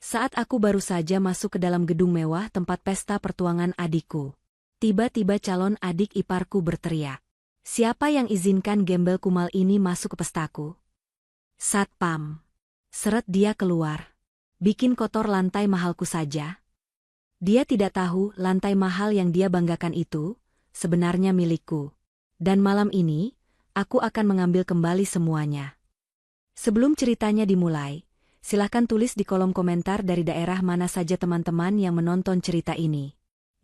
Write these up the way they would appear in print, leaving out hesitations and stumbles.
Saat aku baru saja masuk ke dalam gedung mewah tempat pesta pertuangan adikku. Tiba-tiba calon adik iparku berteriak. Siapa yang izinkan gembel kumal ini masuk ke pestaku? Satpam. Seret dia keluar. Bikin kotor lantai mahalku saja. Dia tidak tahu lantai mahal yang dia banggakan itu sebenarnya milikku. Dan malam ini, aku akan mengambil kembali semuanya. Sebelum ceritanya dimulai, silahkan tulis di kolom komentar dari daerah mana saja teman-teman yang menonton cerita ini.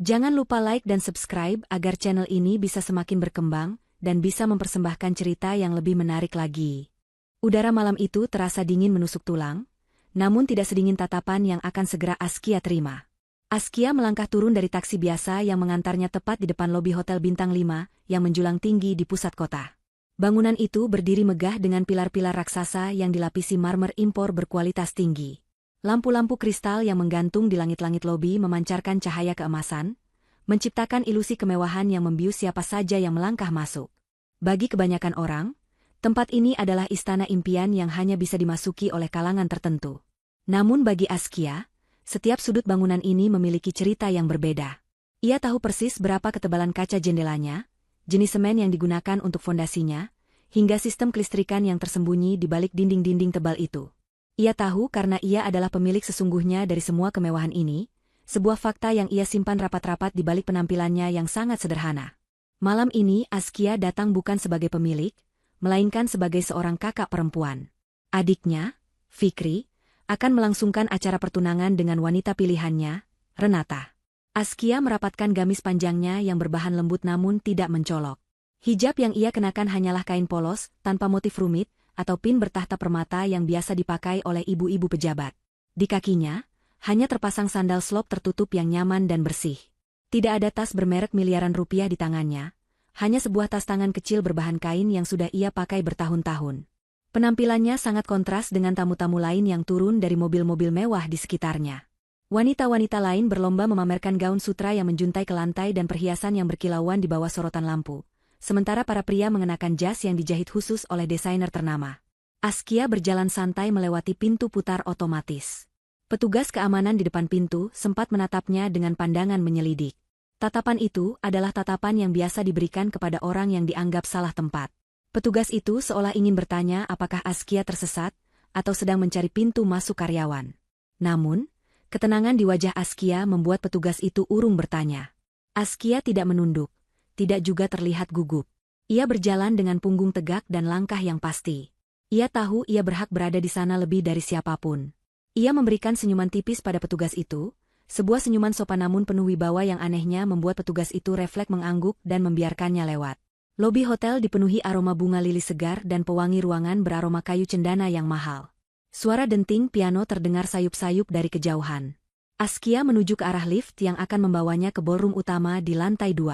Jangan lupa like dan subscribe agar channel ini bisa semakin berkembang dan bisa mempersembahkan cerita yang lebih menarik lagi. Udara malam itu terasa dingin menusuk tulang, namun tidak sedingin tatapan yang akan segera Askia terima. Askia melangkah turun dari taksi biasa yang mengantarnya tepat di depan lobi Hotel Bintang 5 yang menjulang tinggi di pusat kota. Bangunan itu berdiri megah dengan pilar-pilar raksasa yang dilapisi marmer impor berkualitas tinggi. Lampu-lampu kristal yang menggantung di langit-langit lobi memancarkan cahaya keemasan, menciptakan ilusi kemewahan yang membius siapa saja yang melangkah masuk. Bagi kebanyakan orang, tempat ini adalah istana impian yang hanya bisa dimasuki oleh kalangan tertentu. Namun bagi Askia, setiap sudut bangunan ini memiliki cerita yang berbeda. Ia tahu persis berapa ketebalan kaca jendelanya, jenis semen yang digunakan untuk fondasinya, hingga sistem kelistrikan yang tersembunyi di balik dinding-dinding tebal itu. Ia tahu karena ia adalah pemilik sesungguhnya dari semua kemewahan ini, sebuah fakta yang ia simpan rapat-rapat di balik penampilannya yang sangat sederhana. Malam ini Askia datang bukan sebagai pemilik, melainkan sebagai seorang kakak perempuan. Adiknya, Fikri, akan melangsungkan acara pertunangan dengan wanita pilihannya, Renata. Askia merapatkan gamis panjangnya yang berbahan lembut namun tidak mencolok. Hijab yang ia kenakan hanyalah kain polos, tanpa motif rumit, atau pin bertahta permata yang biasa dipakai oleh ibu-ibu pejabat. Di kakinya, hanya terpasang sandal slop tertutup yang nyaman dan bersih. Tidak ada tas bermerek miliaran rupiah di tangannya, hanya sebuah tas tangan kecil berbahan kain yang sudah ia pakai bertahun-tahun. Penampilannya sangat kontras dengan tamu-tamu lain yang turun dari mobil-mobil mewah di sekitarnya. Wanita-wanita lain berlomba memamerkan gaun sutra yang menjuntai ke lantai dan perhiasan yang berkilauan di bawah sorotan lampu. Sementara para pria mengenakan jas yang dijahit khusus oleh desainer ternama. Askia berjalan santai melewati pintu putar otomatis. Petugas keamanan di depan pintu sempat menatapnya dengan pandangan menyelidik. Tatapan itu adalah tatapan yang biasa diberikan kepada orang yang dianggap salah tempat. Petugas itu seolah ingin bertanya apakah Askia tersesat atau sedang mencari pintu masuk karyawan. Namun, ketenangan di wajah Askia membuat petugas itu urung bertanya. Askia tidak menunduk, tidak juga terlihat gugup. Ia berjalan dengan punggung tegak dan langkah yang pasti. Ia tahu ia berhak berada di sana lebih dari siapapun. Ia memberikan senyuman tipis pada petugas itu, sebuah senyuman sopan namun penuh wibawa yang anehnya membuat petugas itu refleks mengangguk dan membiarkannya lewat. Lobi hotel dipenuhi aroma bunga lili segar dan pewangi ruangan beraroma kayu cendana yang mahal. Suara denting piano terdengar sayup-sayup dari kejauhan. Askia menuju ke arah lift yang akan membawanya ke ballroom utama di lantai 2.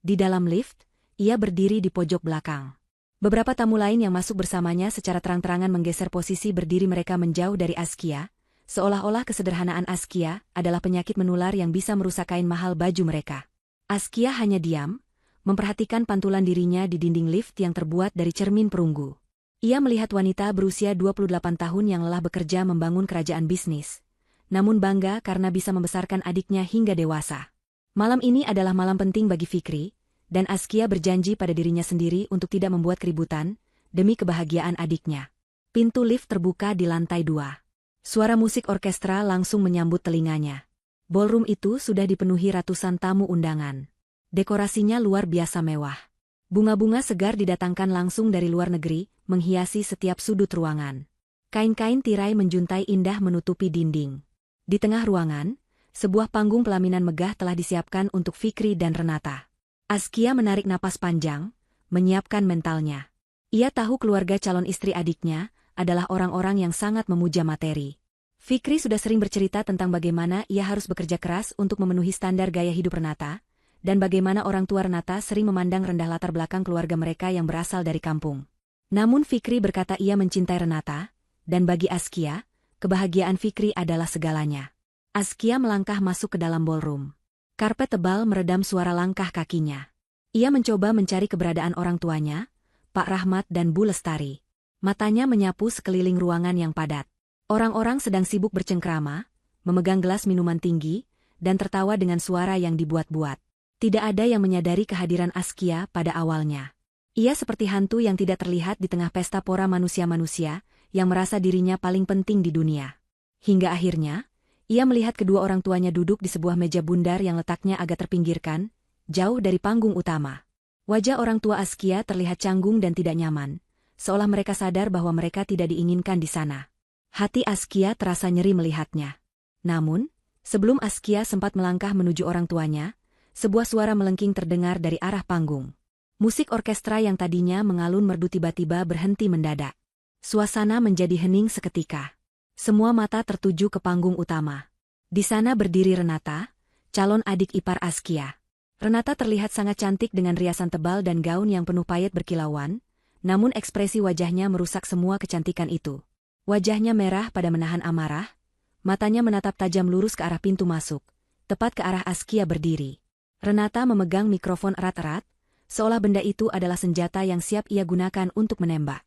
Di dalam lift, ia berdiri di pojok belakang. Beberapa tamu lain yang masuk bersamanya secara terang-terangan menggeser posisi berdiri mereka menjauh dari Askia, seolah-olah kesederhanaan Askia adalah penyakit menular yang bisa merusak kain mahal baju mereka. Askia hanya diam, memperhatikan pantulan dirinya di dinding lift yang terbuat dari cermin perunggu. Ia melihat wanita berusia 28 tahun yang lelah bekerja membangun kerajaan bisnis, namun bangga karena bisa membesarkan adiknya hingga dewasa. Malam ini adalah malam penting bagi Fikri, dan Askia berjanji pada dirinya sendiri untuk tidak membuat keributan, demi kebahagiaan adiknya. Pintu lift terbuka di lantai 2. Suara musik orkestra langsung menyambut telinganya. Ballroom itu sudah dipenuhi ratusan tamu undangan. Dekorasinya luar biasa mewah. Bunga-bunga segar didatangkan langsung dari luar negeri, menghiasi setiap sudut ruangan. Kain-kain tirai menjuntai indah menutupi dinding. Di tengah ruangan, sebuah panggung pelaminan megah telah disiapkan untuk Fikri dan Renata. Askia menarik napas panjang, menyiapkan mentalnya. Ia tahu keluarga calon istri adiknya adalah orang-orang yang sangat memuja materi. Fikri sudah sering bercerita tentang bagaimana ia harus bekerja keras untuk memenuhi standar gaya hidup Renata, dan bagaimana orang tua Renata sering memandang rendah latar belakang keluarga mereka yang berasal dari kampung. Namun Fikri berkata ia mencintai Renata, dan bagi Askia, kebahagiaan Fikri adalah segalanya. Askia melangkah masuk ke dalam ballroom. Karpet tebal meredam suara langkah kakinya. Ia mencoba mencari keberadaan orang tuanya, Pak Rahmat dan Bu Lestari. Matanya menyapu sekeliling ruangan yang padat. Orang-orang sedang sibuk bercengkrama, memegang gelas minuman tinggi, dan tertawa dengan suara yang dibuat-buat. Tidak ada yang menyadari kehadiran Askia pada awalnya. Ia seperti hantu yang tidak terlihat di tengah pesta pora manusia-manusia, yang merasa dirinya paling penting di dunia. Hingga akhirnya, ia melihat kedua orang tuanya duduk di sebuah meja bundar yang letaknya agak terpinggirkan, jauh dari panggung utama. Wajah orang tua Askia terlihat canggung dan tidak nyaman, seolah mereka sadar bahwa mereka tidak diinginkan di sana. Hati Askia terasa nyeri melihatnya. Namun, sebelum Askia sempat melangkah menuju orang tuanya, sebuah suara melengking terdengar dari arah panggung. Musik orkestra yang tadinya mengalun merdu tiba-tiba berhenti mendadak. Suasana menjadi hening seketika. Semua mata tertuju ke panggung utama. Di sana berdiri Renata, calon adik ipar Askia. Renata terlihat sangat cantik dengan riasan tebal dan gaun yang penuh payet berkilauan, namun ekspresi wajahnya merusak semua kecantikan itu. Wajahnya merah pada menahan amarah, matanya menatap tajam lurus ke arah pintu masuk, tepat ke arah Askia berdiri. Renata memegang mikrofon erat-erat, seolah benda itu adalah senjata yang siap ia gunakan untuk menembak.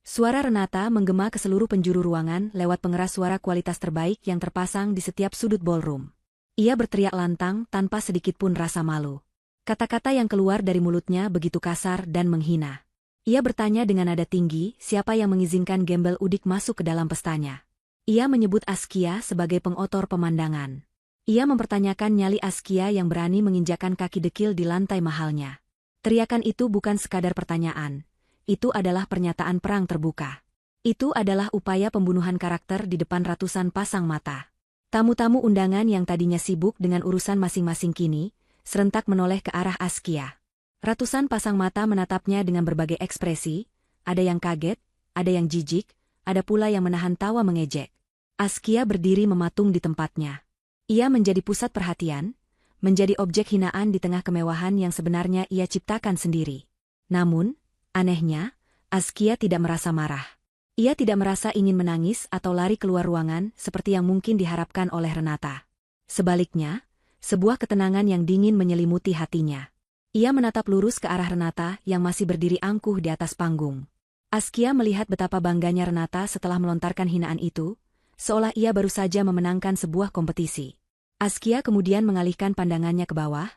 Suara Renata menggema ke seluruh penjuru ruangan lewat pengeras suara kualitas terbaik yang terpasang di setiap sudut ballroom. Ia berteriak lantang tanpa sedikit pun rasa malu. Kata-kata yang keluar dari mulutnya begitu kasar dan menghina. Ia bertanya dengan nada tinggi siapa yang mengizinkan gembel udik masuk ke dalam pestanya. Ia menyebut Askia sebagai pengotor pemandangan. Ia mempertanyakan nyali Askia yang berani menginjakkan kaki dekil di lantai mahalnya. Teriakan itu bukan sekadar pertanyaan. Itu adalah pernyataan perang terbuka. Itu adalah upaya pembunuhan karakter di depan ratusan pasang mata. Tamu-tamu undangan yang tadinya sibuk dengan urusan masing-masing kini, serentak menoleh ke arah Askia. Ratusan pasang mata menatapnya dengan berbagai ekspresi, ada yang kaget, ada yang jijik, ada pula yang menahan tawa mengejek. Askia berdiri mematung di tempatnya. Ia menjadi pusat perhatian, menjadi objek hinaan di tengah kemewahan yang sebenarnya ia ciptakan sendiri. Namun, anehnya, Askia tidak merasa marah. Ia tidak merasa ingin menangis atau lari keluar ruangan seperti yang mungkin diharapkan oleh Renata. Sebaliknya, sebuah ketenangan yang dingin menyelimuti hatinya. Ia menatap lurus ke arah Renata yang masih berdiri angkuh di atas panggung. Askia melihat betapa bangganya Renata setelah melontarkan hinaan itu, seolah ia baru saja memenangkan sebuah kompetisi. Askia kemudian mengalihkan pandangannya ke bawah,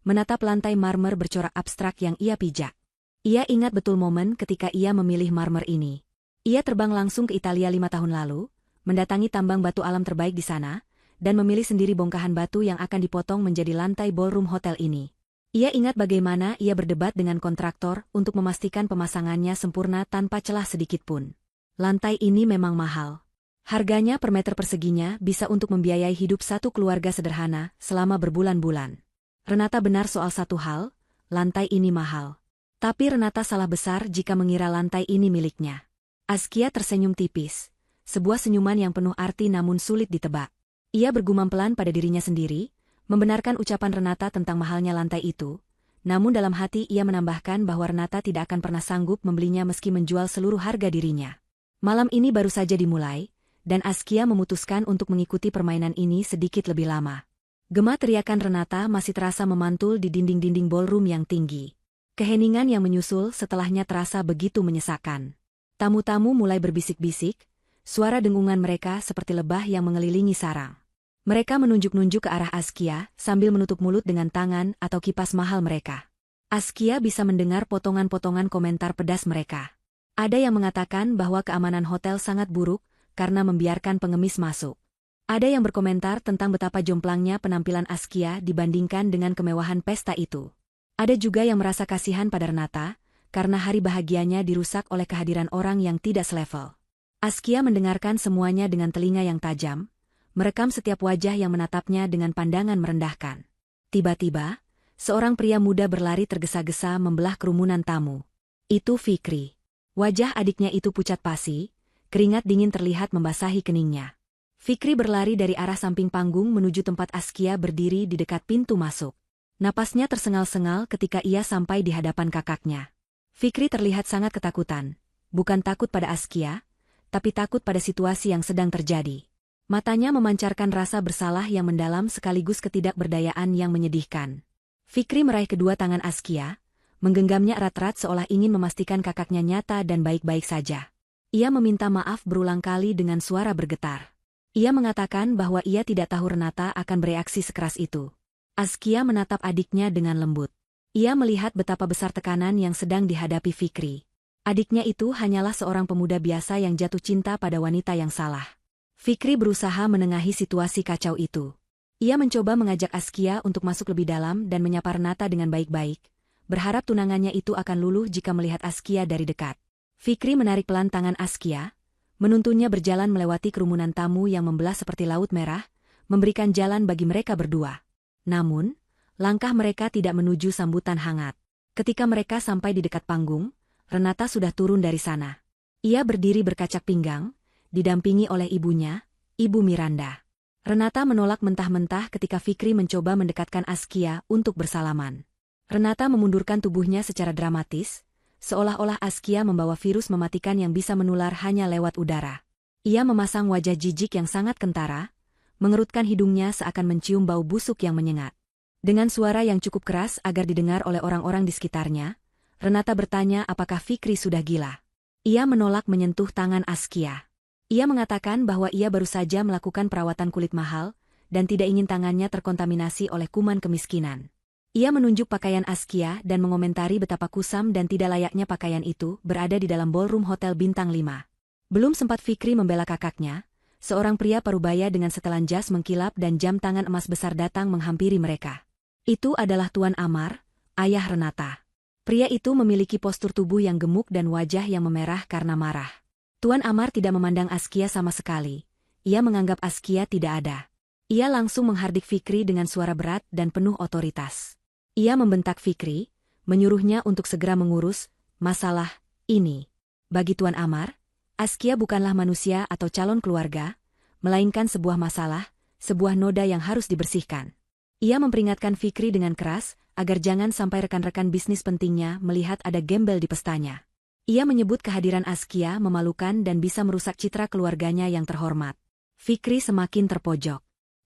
menatap lantai marmer bercorak abstrak yang ia pijak. Ia ingat betul momen ketika ia memilih marmer ini. Ia terbang langsung ke Italia 5 tahun lalu, mendatangi tambang batu alam terbaik di sana, dan memilih sendiri bongkahan batu yang akan dipotong menjadi lantai ballroom hotel ini. Ia ingat bagaimana ia berdebat dengan kontraktor untuk memastikan pemasangannya sempurna tanpa celah sedikitpun. Lantai ini memang mahal. Harganya per meter perseginya bisa untuk membiayai hidup satu keluarga sederhana selama berbulan-bulan. Renata benar soal satu hal, lantai ini mahal. Tapi Renata salah besar jika mengira lantai ini miliknya. Askia tersenyum tipis, sebuah senyuman yang penuh arti namun sulit ditebak. Ia bergumam pelan pada dirinya sendiri, membenarkan ucapan Renata tentang mahalnya lantai itu, namun dalam hati ia menambahkan bahwa Renata tidak akan pernah sanggup membelinya meski menjual seluruh harga dirinya. Malam ini baru saja dimulai, dan Askia memutuskan untuk mengikuti permainan ini sedikit lebih lama. Gema teriakan Renata masih terasa memantul di dinding-dinding ballroom yang tinggi. Keheningan yang menyusul setelahnya terasa begitu menyesakkan. Tamu-tamu mulai berbisik-bisik, suara dengungan mereka seperti lebah yang mengelilingi sarang. Mereka menunjuk-nunjuk ke arah Askia sambil menutup mulut dengan tangan atau kipas mahal mereka. Askia bisa mendengar potongan-potongan komentar pedas mereka. Ada yang mengatakan bahwa keamanan hotel sangat buruk karena membiarkan pengemis masuk. Ada yang berkomentar tentang betapa jomplangnya penampilan Askia dibandingkan dengan kemewahan pesta itu. Ada juga yang merasa kasihan pada Renata, karena hari bahagianya dirusak oleh kehadiran orang yang tidak selevel. Askia mendengarkan semuanya dengan telinga yang tajam, merekam setiap wajah yang menatapnya dengan pandangan merendahkan. Tiba-tiba, seorang pria muda berlari tergesa-gesa membelah kerumunan tamu. Itu Fikri. Wajah adiknya itu pucat pasi, keringat dingin terlihat membasahi keningnya. Fikri berlari dari arah samping panggung menuju tempat Askia berdiri di dekat pintu masuk. Napasnya tersengal-sengal ketika ia sampai di hadapan kakaknya. Fikri terlihat sangat ketakutan, bukan takut pada Askia, tapi takut pada situasi yang sedang terjadi. Matanya memancarkan rasa bersalah yang mendalam sekaligus ketidakberdayaan yang menyedihkan. Fikri meraih kedua tangan Askia, menggenggamnya erat-erat seolah ingin memastikan kakaknya nyata dan baik-baik saja. Ia meminta maaf berulang kali dengan suara bergetar. Ia mengatakan bahwa ia tidak tahu Renata akan bereaksi sekeras itu. Askia menatap adiknya dengan lembut. Ia melihat betapa besar tekanan yang sedang dihadapi Fikri. Adiknya itu hanyalah seorang pemuda biasa yang jatuh cinta pada wanita yang salah. Fikri berusaha menengahi situasi kacau itu. Ia mencoba mengajak Askia untuk masuk lebih dalam dan menyapa Renata dengan baik-baik, berharap tunangannya itu akan luluh jika melihat Askia dari dekat. Fikri menarik pelan tangan Askia, menuntunnya berjalan melewati kerumunan tamu yang membelah seperti laut merah, memberikan jalan bagi mereka berdua. Namun, langkah mereka tidak menuju sambutan hangat. Ketika mereka sampai di dekat panggung, Renata sudah turun dari sana. Ia berdiri berkacak pinggang, didampingi oleh ibunya, Ibu Miranda. Renata menolak mentah-mentah ketika Fikri mencoba mendekatkan Askia untuk bersalaman. Renata memundurkan tubuhnya secara dramatis, seolah-olah Askia membawa virus mematikan yang bisa menular hanya lewat udara. Ia memasang wajah jijik yang sangat kentara, mengerutkan hidungnya seakan mencium bau busuk yang menyengat. Dengan suara yang cukup keras agar didengar oleh orang-orang di sekitarnya, Renata bertanya apakah Fikri sudah gila. Ia menolak menyentuh tangan Askia. Ia mengatakan bahwa ia baru saja melakukan perawatan kulit mahal, dan tidak ingin tangannya terkontaminasi oleh kuman kemiskinan. Ia menunjuk pakaian Askia dan mengomentari betapa kusam dan tidak layaknya pakaian itu berada di dalam ballroom Hotel Bintang 5. Belum sempat Fikri membela kakaknya, seorang pria parubaya dengan setelan jas mengkilap dan jam tangan emas besar datang menghampiri mereka. Itu adalah Tuan Amar, ayah Renata. Pria itu memiliki postur tubuh yang gemuk dan wajah yang memerah karena marah. Tuan Amar tidak memandang Askia sama sekali. Ia menganggap Askia tidak ada. Ia langsung menghardik Fikri dengan suara berat dan penuh otoritas. Ia membentak Fikri, menyuruhnya untuk segera mengurus masalah ini. Bagi Tuan Amar, Askia bukanlah manusia atau calon keluarga, melainkan sebuah masalah, sebuah noda yang harus dibersihkan. Ia memperingatkan Fikri dengan keras, agar jangan sampai rekan-rekan bisnis pentingnya melihat ada gembel di pestanya. Ia menyebut kehadiran Askia memalukan dan bisa merusak citra keluarganya yang terhormat. Fikri semakin terpojok.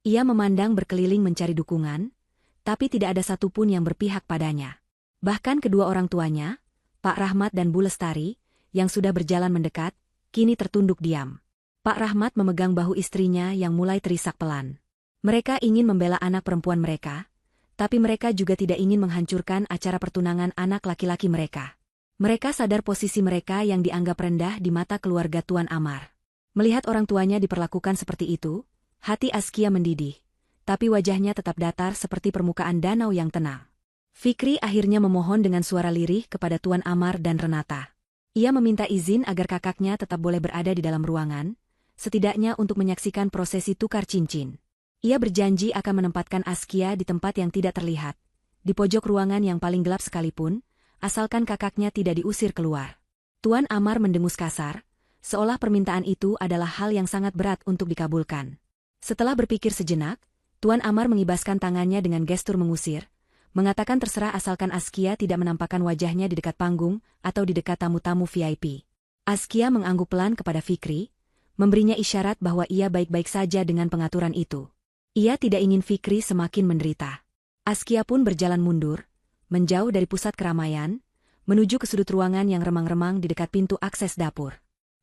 Ia memandang berkeliling mencari dukungan, tapi tidak ada satupun yang berpihak padanya. Bahkan kedua orang tuanya, Pak Rahmat dan Bu Lestari, yang sudah berjalan mendekat, kini tertunduk diam. Pak Rahmat memegang bahu istrinya yang mulai terisak pelan. Mereka ingin membela anak perempuan mereka, tapi mereka juga tidak ingin menghancurkan acara pertunangan anak laki-laki mereka. Mereka sadar posisi mereka yang dianggap rendah di mata keluarga Tuan Amar. Melihat orang tuanya diperlakukan seperti itu, hati Askia mendidih, tapi wajahnya tetap datar seperti permukaan danau yang tenang. Fikri akhirnya memohon dengan suara lirih kepada Tuan Amar dan Renata. Ia meminta izin agar kakaknya tetap boleh berada di dalam ruangan, setidaknya untuk menyaksikan prosesi tukar cincin. Ia berjanji akan menempatkan Askia di tempat yang tidak terlihat, di pojok ruangan yang paling gelap sekalipun, asalkan kakaknya tidak diusir keluar. Tuan Amar mendengus kasar, seolah permintaan itu adalah hal yang sangat berat untuk dikabulkan. Setelah berpikir sejenak, Tuan Amar mengibaskan tangannya dengan gestur mengusir, mengatakan terserah asalkan Askia tidak menampakkan wajahnya di dekat panggung atau di dekat tamu-tamu VIP. Askia mengangguk pelan kepada Fikri, memberinya isyarat bahwa ia baik-baik saja dengan pengaturan itu. Ia tidak ingin Fikri semakin menderita. Askia pun berjalan mundur, menjauh dari pusat keramaian, menuju ke sudut ruangan yang remang-remang di dekat pintu akses dapur.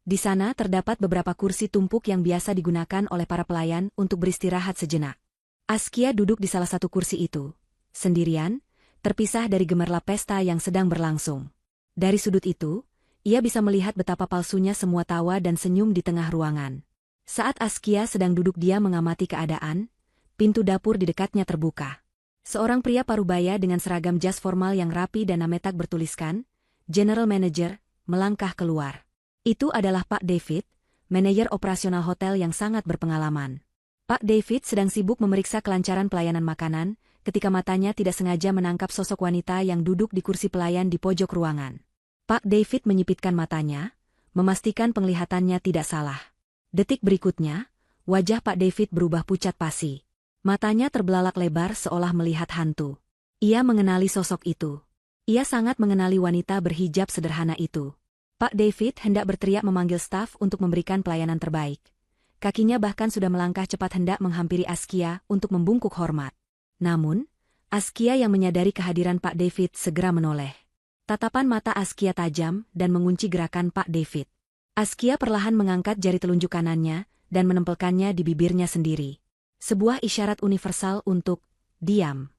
Di sana terdapat beberapa kursi tumpuk yang biasa digunakan oleh para pelayan untuk beristirahat sejenak. Askia duduk di salah satu kursi itu, sendirian, terpisah dari gemerlap pesta yang sedang berlangsung. Dari sudut itu, ia bisa melihat betapa palsunya semua tawa dan senyum di tengah ruangan. Saat Askia sedang duduk diam mengamati keadaan, pintu dapur di dekatnya terbuka. Seorang pria parubaya dengan seragam jas formal yang rapi dan nametak bertuliskan, General Manager, melangkah keluar. Itu adalah Pak David, manajer operasional hotel yang sangat berpengalaman. Pak David sedang sibuk memeriksa kelancaran pelayanan makanan, ketika matanya tidak sengaja menangkap sosok wanita yang duduk di kursi pelayan di pojok ruangan. Pak David menyipitkan matanya, memastikan penglihatannya tidak salah. Detik berikutnya, wajah Pak David berubah pucat pasi. Matanya terbelalak lebar seolah melihat hantu. Ia mengenali sosok itu. Ia sangat mengenali wanita berhijab sederhana itu. Pak David hendak berteriak memanggil staf untuk memberikan pelayanan terbaik. Kakinya bahkan sudah melangkah cepat hendak menghampiri Askia untuk membungkuk hormat. Namun, Askia yang menyadari kehadiran Pak David segera menoleh. Tatapan mata Askia tajam dan mengunci gerakan Pak David. Askia perlahan mengangkat jari telunjuk kanannya, dan menempelkannya di bibirnya sendiri. Sebuah isyarat universal untuk diam.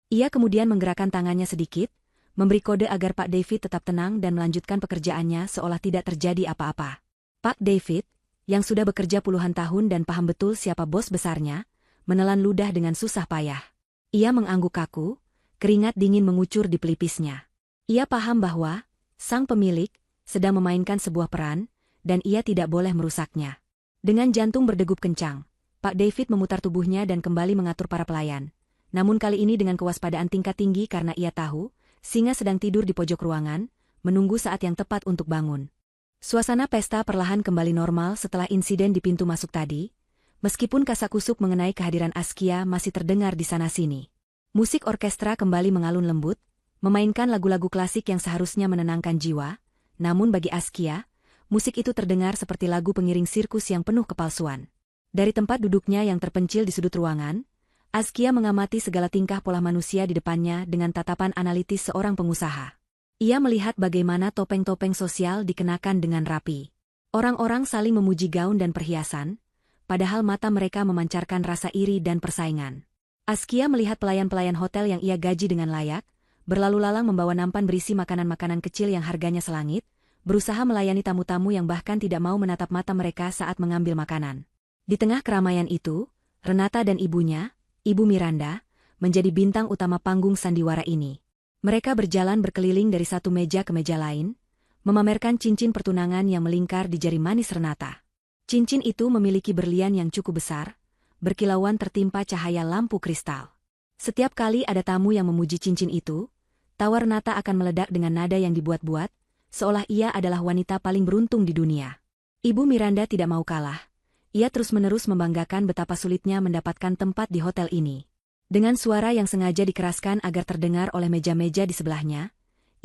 Ia kemudian menggerakkan tangannya sedikit, memberi kode agar Pak David tetap tenang dan melanjutkan pekerjaannya seolah tidak terjadi apa-apa. Pak David, yang sudah bekerja puluhan tahun dan paham betul siapa bos besarnya, menelan ludah dengan susah payah. Ia mengangguk kaku, keringat dingin mengucur di pelipisnya. Ia paham bahwa sang pemilik sedang memainkan sebuah peran, dan ia tidak boleh merusaknya. Dengan jantung berdegup kencang, Pak David memutar tubuhnya dan kembali mengatur para pelayan. Namun kali ini dengan kewaspadaan tingkat tinggi karena ia tahu, singa sedang tidur di pojok ruangan, menunggu saat yang tepat untuk bangun. Suasana pesta perlahan kembali normal setelah insiden di pintu masuk tadi, meskipun kasak-kusuk mengenai kehadiran Askia masih terdengar di sana-sini. Musik orkestra kembali mengalun lembut, memainkan lagu-lagu klasik yang seharusnya menenangkan jiwa, namun bagi Askia, musik itu terdengar seperti lagu pengiring sirkus yang penuh kepalsuan. Dari tempat duduknya yang terpencil di sudut ruangan, Askia mengamati segala tingkah pola manusia di depannya dengan tatapan analitis seorang pengusaha. Ia melihat bagaimana topeng-topeng sosial dikenakan dengan rapi. Orang-orang saling memuji gaun dan perhiasan, padahal mata mereka memancarkan rasa iri dan persaingan. Askia melihat pelayan-pelayan hotel yang ia gaji dengan layak, berlalu lalang membawa nampan berisi makanan-makanan kecil yang harganya selangit, berusaha melayani tamu-tamu yang bahkan tidak mau menatap mata mereka saat mengambil makanan. Di tengah keramaian itu, Renata dan ibunya, Ibu Miranda, menjadi bintang utama panggung sandiwara ini. Mereka berjalan berkeliling dari satu meja ke meja lain, memamerkan cincin pertunangan yang melingkar di jari manis Renata. Cincin itu memiliki berlian yang cukup besar, berkilauan tertimpa cahaya lampu kristal. Setiap kali ada tamu yang memuji cincin itu, tawa Renata akan meledak dengan nada yang dibuat-buat, seolah ia adalah wanita paling beruntung di dunia. Ibu Miranda tidak mau kalah. Ia terus-menerus membanggakan betapa sulitnya mendapatkan tempat di hotel ini. Dengan suara yang sengaja dikeraskan agar terdengar oleh meja-meja di sebelahnya,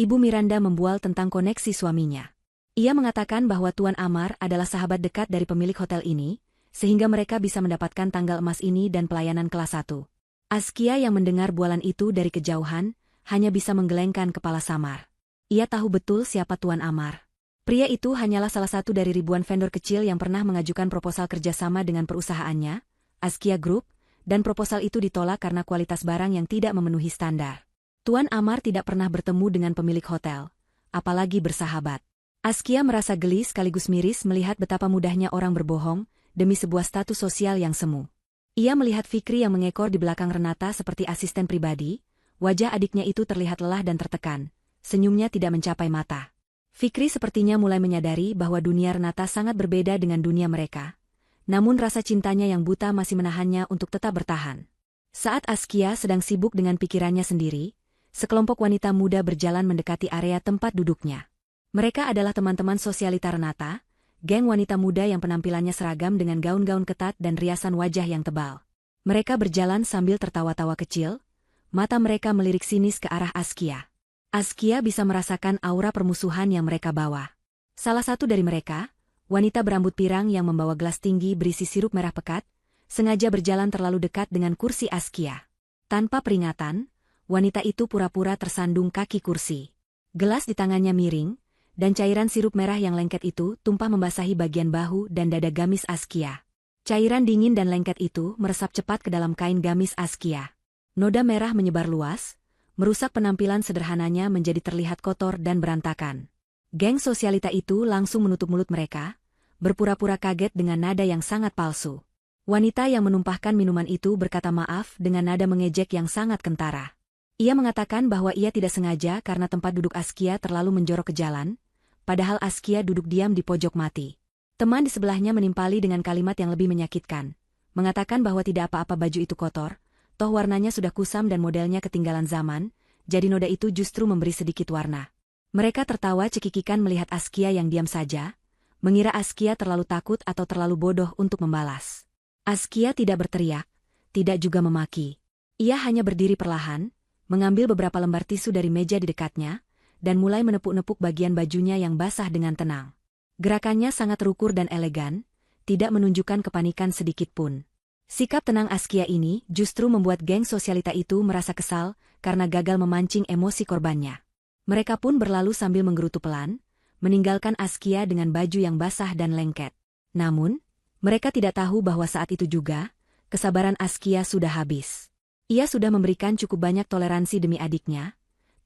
Ibu Miranda membual tentang koneksi suaminya. Ia mengatakan bahwa Tuan Amar adalah sahabat dekat dari pemilik hotel ini, sehingga mereka bisa mendapatkan tanggal emas ini dan pelayanan kelas 1. Askia yang mendengar bualan itu dari kejauhan, hanya bisa menggelengkan kepala samar. Ia tahu betul siapa Tuan Amar. Pria itu hanyalah salah satu dari ribuan vendor kecil yang pernah mengajukan proposal kerjasama dengan perusahaannya, Askia Group, dan proposal itu ditolak karena kualitas barang yang tidak memenuhi standar. Tuan Amar tidak pernah bertemu dengan pemilik hotel, apalagi bersahabat. Askia merasa geli sekaligus miris melihat betapa mudahnya orang berbohong demi sebuah status sosial yang semu. Ia melihat Fikri yang mengekor di belakang Renata seperti asisten pribadi, wajah adiknya itu terlihat lelah dan tertekan, senyumnya tidak mencapai mata. Fikri sepertinya mulai menyadari bahwa dunia Renata sangat berbeda dengan dunia mereka. Namun rasa cintanya yang buta masih menahannya untuk tetap bertahan. Saat Askia sedang sibuk dengan pikirannya sendiri, sekelompok wanita muda berjalan mendekati area tempat duduknya. Mereka adalah teman-teman sosialita Renata, geng wanita muda yang penampilannya seragam dengan gaun-gaun ketat dan riasan wajah yang tebal. Mereka berjalan sambil tertawa-tawa kecil, mata mereka melirik sinis ke arah Askia. Askia bisa merasakan aura permusuhan yang mereka bawa. Salah satu dari mereka, wanita berambut pirang yang membawa gelas tinggi berisi sirup merah pekat, sengaja berjalan terlalu dekat dengan kursi Askia. Tanpa peringatan, wanita itu pura-pura tersandung kaki kursi. Gelas di tangannya miring, dan cairan sirup merah yang lengket itu tumpah membasahi bagian bahu dan dada gamis Askia. Cairan dingin dan lengket itu meresap cepat ke dalam kain gamis Askia. Noda merah menyebar luas, merusak penampilan sederhananya menjadi terlihat kotor dan berantakan. Geng sosialita itu langsung menutup mulut mereka, berpura-pura kaget dengan nada yang sangat palsu. Wanita yang menumpahkan minuman itu berkata maaf dengan nada mengejek yang sangat kentara. Ia mengatakan bahwa ia tidak sengaja karena tempat duduk Askia terlalu menjorok ke jalan, padahal Askia duduk diam di pojok mati. Teman di sebelahnya menimpali dengan kalimat yang lebih menyakitkan, mengatakan bahwa tidak apa-apa baju itu kotor, toh warnanya sudah kusam dan modelnya ketinggalan zaman, jadi noda itu justru memberi sedikit warna. Mereka tertawa cekikikan melihat Askia yang diam saja, mengira Askia terlalu takut atau terlalu bodoh untuk membalas. Askia tidak berteriak, tidak juga memaki. Ia hanya berdiri perlahan, mengambil beberapa lembar tisu dari meja di dekatnya, dan mulai menepuk-nepuk bagian bajunya yang basah dengan tenang. Gerakannya sangat terukur dan elegan, tidak menunjukkan kepanikan sedikit pun. Sikap tenang Askia ini justru membuat geng sosialita itu merasa kesal karena gagal memancing emosi korbannya. Mereka pun berlalu sambil menggerutu pelan, meninggalkan Askia dengan baju yang basah dan lengket. Namun, Mereka tidak tahu bahwa saat itu juga, kesabaran Askia sudah habis. Ia sudah memberikan cukup banyak toleransi demi adiknya,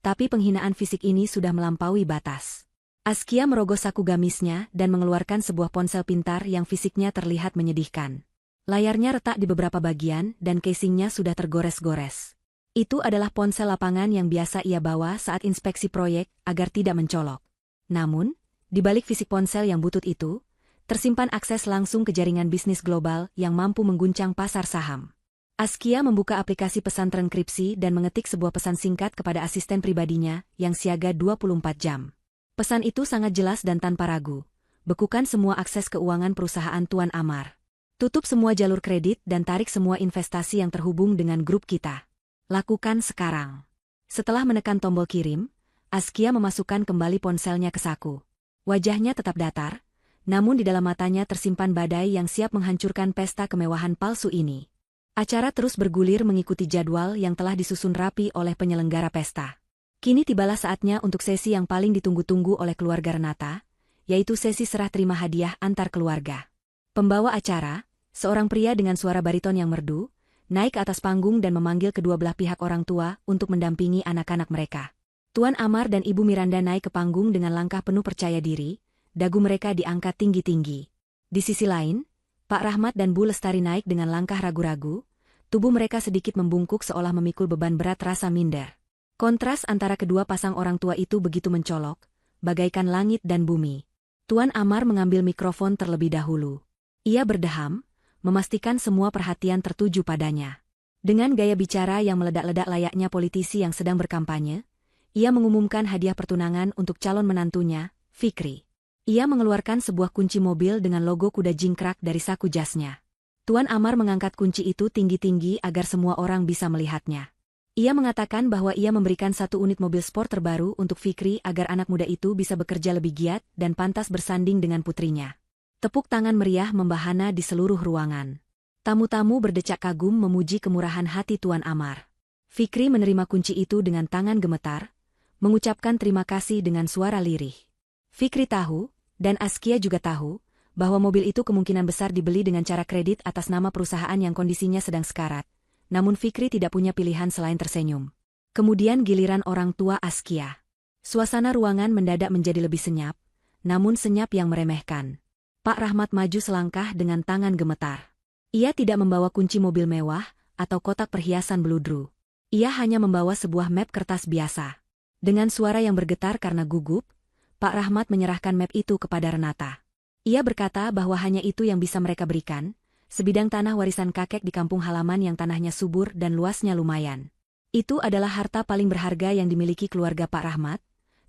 tapi penghinaan fisik ini sudah melampaui batas. Askia merogoh saku gamisnya dan mengeluarkan sebuah ponsel pintar yang fisiknya terlihat menyedihkan. Layarnya retak di beberapa bagian dan casingnya sudah tergores-gores. Itu adalah ponsel lapangan yang biasa ia bawa saat inspeksi proyek agar tidak mencolok. Namun, di balik fisik ponsel yang butut itu, tersimpan akses langsung ke jaringan bisnis global yang mampu mengguncang pasar saham. Askia membuka aplikasi pesan terenkripsi dan mengetik sebuah pesan singkat kepada asisten pribadinya yang siaga 24 jam. Pesan itu sangat jelas dan tanpa ragu. Bekukan semua akses keuangan perusahaan Tuan Amar. Tutup semua jalur kredit dan tarik semua investasi yang terhubung dengan grup kita. Lakukan sekarang. Setelah menekan tombol kirim, Askia memasukkan kembali ponselnya ke saku. Wajahnya tetap datar, namun di dalam matanya tersimpan badai yang siap menghancurkan pesta kemewahan palsu ini. Acara terus bergulir mengikuti jadwal yang telah disusun rapi oleh penyelenggara pesta. Kini tibalah saatnya untuk sesi yang paling ditunggu-tunggu oleh keluarga Renata, yaitu sesi serah terima hadiah antar keluarga. Pembawa acara, seorang pria dengan suara bariton yang merdu, naik ke atas panggung dan memanggil kedua belah pihak orang tua untuk mendampingi anak-anak mereka. Tuan Amar dan Ibu Miranda naik ke panggung dengan langkah penuh percaya diri, dagu mereka diangkat tinggi-tinggi. Di sisi lain, Pak Rahmat dan Bu Lestari naik dengan langkah ragu-ragu, tubuh mereka sedikit membungkuk seolah memikul beban berat rasa minder. Kontras antara kedua pasang orang tua itu begitu mencolok, bagaikan langit dan bumi. Tuan Amar mengambil mikrofon terlebih dahulu. Ia berdeham, memastikan semua perhatian tertuju padanya. Dengan gaya bicara yang meledak-ledak layaknya politisi yang sedang berkampanye, ia mengumumkan hadiah pertunangan untuk calon menantunya, Fikri. Ia mengeluarkan sebuah kunci mobil dengan logo kuda jingkrak dari saku jasnya. Tuan Amar mengangkat kunci itu tinggi-tinggi agar semua orang bisa melihatnya. Ia mengatakan bahwa ia memberikan 1 unit mobil sport terbaru untuk Fikri agar anak muda itu bisa bekerja lebih giat dan pantas bersanding dengan putrinya. Tepuk tangan meriah membahana di seluruh ruangan. Tamu-tamu berdecak kagum memuji kemurahan hati Tuan Amar. Fikri menerima kunci itu dengan tangan gemetar, mengucapkan terima kasih dengan suara lirih. Fikri tahu, dan Askia juga tahu, bahwa mobil itu kemungkinan besar dibeli dengan cara kredit atas nama perusahaan yang kondisinya sedang sekarat. Namun Fikri tidak punya pilihan selain tersenyum. Kemudian giliran orang tua Askia. Suasana ruangan mendadak menjadi lebih senyap, namun senyap yang meremehkan. Pak Rahmat maju selangkah dengan tangan gemetar. Ia tidak membawa kunci mobil mewah atau kotak perhiasan beludru. Ia hanya membawa sebuah map kertas biasa. Dengan suara yang bergetar karena gugup, Pak Rahmat menyerahkan map itu kepada Renata. Ia berkata bahwa hanya itu yang bisa mereka berikan, sebidang tanah warisan kakek di kampung halaman yang tanahnya subur dan luasnya lumayan. Itu adalah harta paling berharga yang dimiliki keluarga Pak Rahmat,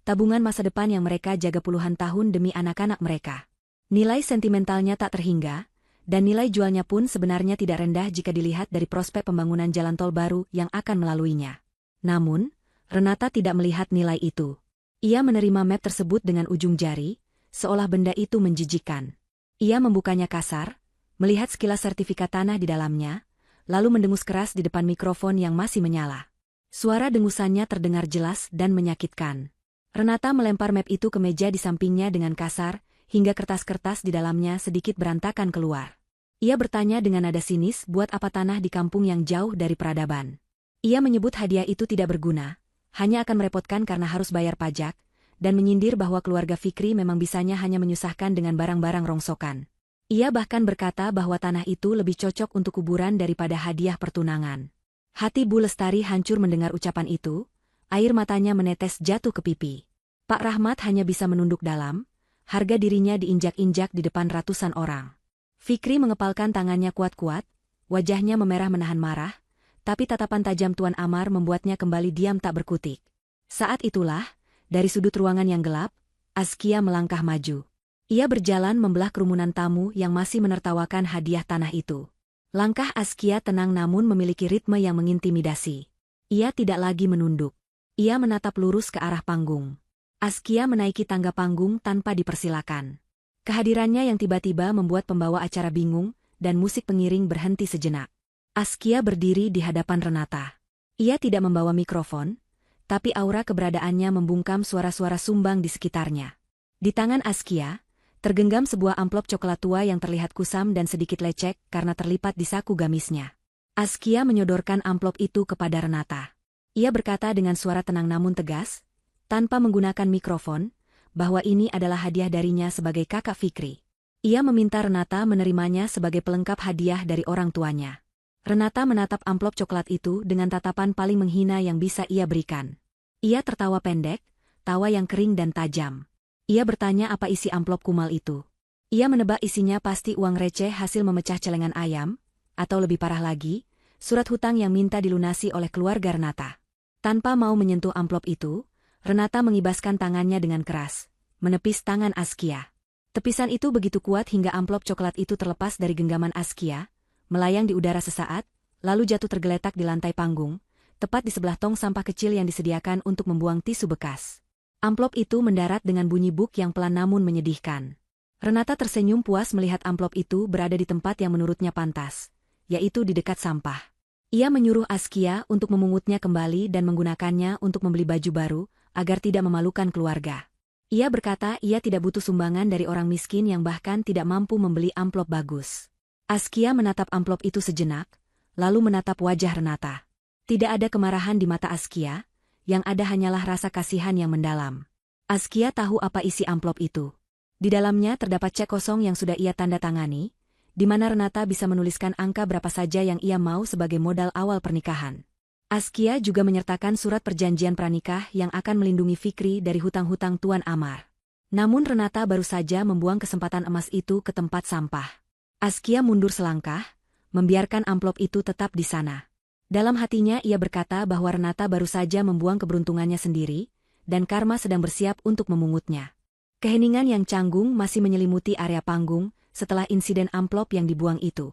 tabungan masa depan yang mereka jaga puluhan tahun demi anak-anak mereka. Nilai sentimentalnya tak terhingga, dan nilai jualnya pun sebenarnya tidak rendah jika dilihat dari prospek pembangunan jalan tol baru yang akan melaluinya. Namun, Renata tidak melihat nilai itu. Ia menerima map tersebut dengan ujung jari, seolah benda itu menjijikkan. Ia membukanya kasar, melihat sekilas sertifikat tanah di dalamnya, lalu mendengus keras di depan mikrofon yang masih menyala. Suara dengusannya terdengar jelas dan menyakitkan. Renata melempar map itu ke meja di sampingnya dengan kasar, hingga kertas-kertas di dalamnya sedikit berantakan keluar. Ia bertanya dengan nada sinis, buat apa tanah di kampung yang jauh dari peradaban. Ia menyebut hadiah itu tidak berguna, hanya akan merepotkan karena harus bayar pajak, dan menyindir bahwa keluarga Fikri memang bisanya hanya menyusahkan dengan barang-barang rongsokan. Ia bahkan berkata bahwa tanah itu lebih cocok untuk kuburan daripada hadiah pertunangan. Hati Bu Lestari hancur mendengar ucapan itu, air matanya menetes jatuh ke pipi. Pak Rahmat hanya bisa menunduk dalam, harga dirinya diinjak-injak di depan ratusan orang. Fikri mengepalkan tangannya kuat-kuat, wajahnya memerah menahan marah, tapi tatapan tajam Tuan Amar membuatnya kembali diam tak berkutik. Saat itulah, dari sudut ruangan yang gelap, Askia melangkah maju. Ia berjalan membelah kerumunan tamu yang masih menertawakan hadiah tanah itu. Langkah Askia tenang namun memiliki ritme yang mengintimidasi. Ia tidak lagi menunduk. Ia menatap lurus ke arah panggung. Askia menaiki tangga panggung tanpa dipersilakan. Kehadirannya yang tiba-tiba membuat pembawa acara bingung, dan musik pengiring berhenti sejenak. Askia berdiri di hadapan Renata. Ia tidak membawa mikrofon, tapi aura keberadaannya membungkam suara-suara sumbang di sekitarnya. Di tangan Askia, Tergenggam sebuah amplop coklat tua yang terlihat kusam dan sedikit lecek karena terlipat di saku gamisnya. Askia menyodorkan amplop itu kepada Renata. Ia berkata dengan suara tenang namun tegas, tanpa menggunakan mikrofon, bahwa ini adalah hadiah darinya sebagai kakak Fikri. Ia meminta Renata menerimanya sebagai pelengkap hadiah dari orang tuanya. Renata menatap amplop coklat itu dengan tatapan paling menghina yang bisa ia berikan. Ia tertawa pendek, tawa yang kering dan tajam. Ia bertanya apa isi amplop kumal itu. Ia menebak isinya pasti uang receh hasil memecah celengan ayam, atau lebih parah lagi, surat hutang yang minta dilunasi oleh keluarga Renata. Tanpa mau menyentuh amplop itu, Renata mengibaskan tangannya dengan keras, menepis tangan Askia. Tepisan itu begitu kuat hingga amplop coklat itu terlepas dari genggaman Askia, melayang di udara sesaat, lalu jatuh tergeletak di lantai panggung, tepat di sebelah tong sampah kecil yang disediakan untuk membuang tisu bekas. Amplop itu mendarat dengan bunyi buk yang pelan namun menyedihkan. Renata tersenyum puas melihat amplop itu berada di tempat yang menurutnya pantas, yaitu di dekat sampah. Ia menyuruh Askia untuk memungutnya kembali dan menggunakannya untuk membeli baju baru, agar tidak memalukan keluarga. Ia berkata ia tidak butuh sumbangan dari orang miskin yang bahkan tidak mampu membeli amplop bagus. Askia menatap amplop itu sejenak, lalu menatap wajah Renata. Tidak ada kemarahan di mata Askia, yang ada hanyalah rasa kasihan yang mendalam. Askia tahu apa isi amplop itu. Di dalamnya terdapat cek kosong yang sudah ia tanda tangani, di mana Renata bisa menuliskan angka berapa saja yang ia mau sebagai modal awal pernikahan. Askia juga menyertakan surat perjanjian pranikah yang akan melindungi Fikri dari hutang-hutang Tuan Amar. Namun Renata baru saja membuang kesempatan emas itu ke tempat sampah. Askia mundur selangkah, membiarkan amplop itu tetap di sana. Dalam hatinya ia berkata bahwa Renata baru saja membuang keberuntungannya sendiri, dan karma sedang bersiap untuk memungutnya. Keheningan yang canggung masih menyelimuti area panggung setelah insiden amplop yang dibuang itu.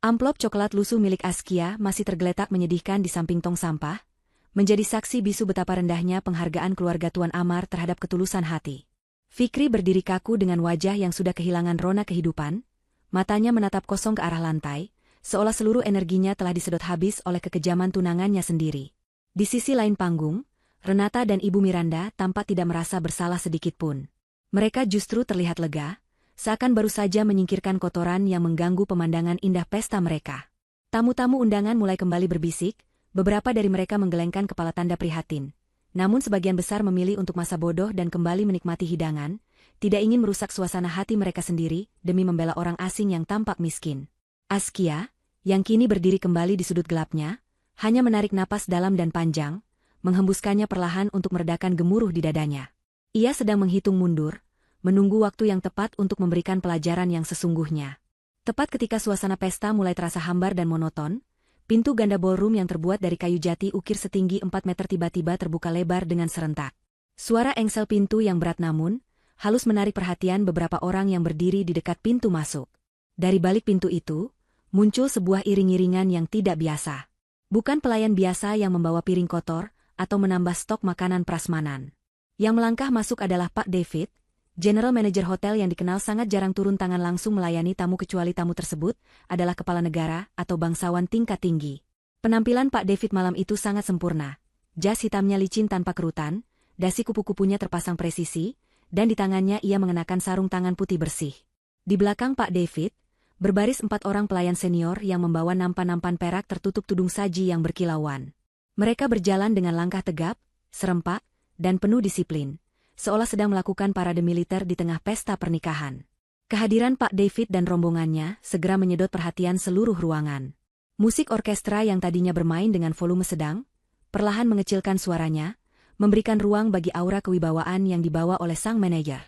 Amplop coklat lusuh milik Askia masih tergeletak menyedihkan di samping tong sampah, menjadi saksi bisu betapa rendahnya penghargaan keluarga Tuan Amar terhadap ketulusan hati. Fikri berdiri kaku dengan wajah yang sudah kehilangan rona kehidupan, matanya menatap kosong ke arah lantai, seolah seluruh energinya telah disedot habis oleh kekejaman tunangannya sendiri. Di sisi lain panggung, Renata dan Ibu Miranda tampak tidak merasa bersalah sedikitpun. Mereka justru terlihat lega, seakan baru saja menyingkirkan kotoran yang mengganggu pemandangan indah pesta mereka. Tamu-tamu undangan mulai kembali berbisik, beberapa dari mereka menggelengkan kepala tanda prihatin. Namun sebagian besar memilih untuk masa bodoh dan kembali menikmati hidangan, tidak ingin merusak suasana hati mereka sendiri demi membela orang asing yang tampak miskin. Askia, yang kini berdiri kembali di sudut gelapnya, hanya menarik napas dalam dan panjang, menghembuskannya perlahan untuk meredakan gemuruh di dadanya. Ia sedang menghitung mundur, menunggu waktu yang tepat untuk memberikan pelajaran yang sesungguhnya. Tepat ketika suasana pesta mulai terasa hambar dan monoton, pintu ganda ballroom yang terbuat dari kayu jati ukir setinggi 4 meter tiba-tiba terbuka lebar dengan serentak. Suara engsel pintu yang berat namun halus menarik perhatian beberapa orang yang berdiri di dekat pintu masuk. Dari balik pintu itu, muncul sebuah iring-iringan yang tidak biasa. Bukan pelayan biasa yang membawa piring kotor atau menambah stok makanan prasmanan. Yang melangkah masuk adalah Pak David, General Manager hotel yang dikenal sangat jarang turun tangan langsung melayani tamu kecuali tamu tersebut adalah kepala negara atau bangsawan tingkat tinggi. Penampilan Pak David malam itu sangat sempurna. Jas hitamnya licin tanpa kerutan, dasi kupu-kupunya terpasang presisi, dan di tangannya ia mengenakan sarung tangan putih bersih. Di belakang Pak David, berbaris 4 orang pelayan senior yang membawa nampan-nampan perak tertutup tudung saji yang berkilauan. Mereka berjalan dengan langkah tegap, serempak, dan penuh disiplin, seolah sedang melakukan parade militer di tengah pesta pernikahan. Kehadiran Pak David dan rombongannya segera menyedot perhatian seluruh ruangan. Musik orkestra yang tadinya bermain dengan volume sedang, perlahan mengecilkan suaranya, memberikan ruang bagi aura kewibawaan yang dibawa oleh sang manajer.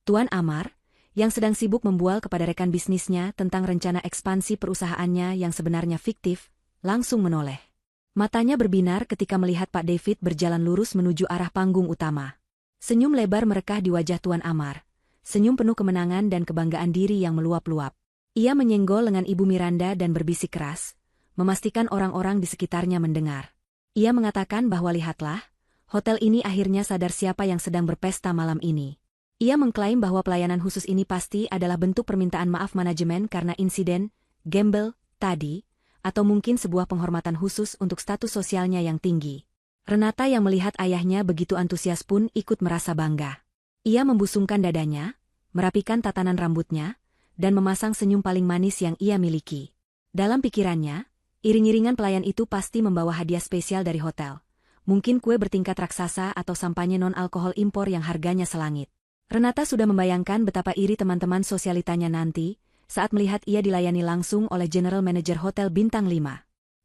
Tuan Amar, yang sedang sibuk membual kepada rekan bisnisnya tentang rencana ekspansi perusahaannya yang sebenarnya fiktif, langsung menoleh. Matanya berbinar ketika melihat Pak David berjalan lurus menuju arah panggung utama. Senyum lebar merekah di wajah Tuan Amar, senyum penuh kemenangan dan kebanggaan diri yang meluap-luap. Ia menyenggol lengan Ibu Miranda dan berbisik keras, memastikan orang-orang di sekitarnya mendengar. Ia mengatakan bahwa lihatlah, hotel ini akhirnya sadar siapa yang sedang berpesta malam ini. Ia mengklaim bahwa pelayanan khusus ini pasti adalah bentuk permintaan maaf manajemen karena insiden gembel tadi, atau mungkin sebuah penghormatan khusus untuk status sosialnya yang tinggi. Renata yang melihat ayahnya begitu antusias pun ikut merasa bangga. Ia membusungkan dadanya, merapikan tatanan rambutnya, dan memasang senyum paling manis yang ia miliki. Dalam pikirannya, iring-iringan pelayan itu pasti membawa hadiah spesial dari hotel. Mungkin kue bertingkat raksasa atau sampanye non-alkohol impor yang harganya selangit. Renata sudah membayangkan betapa iri teman-teman sosialitanya nanti, saat melihat ia dilayani langsung oleh General Manager Hotel Bintang 5.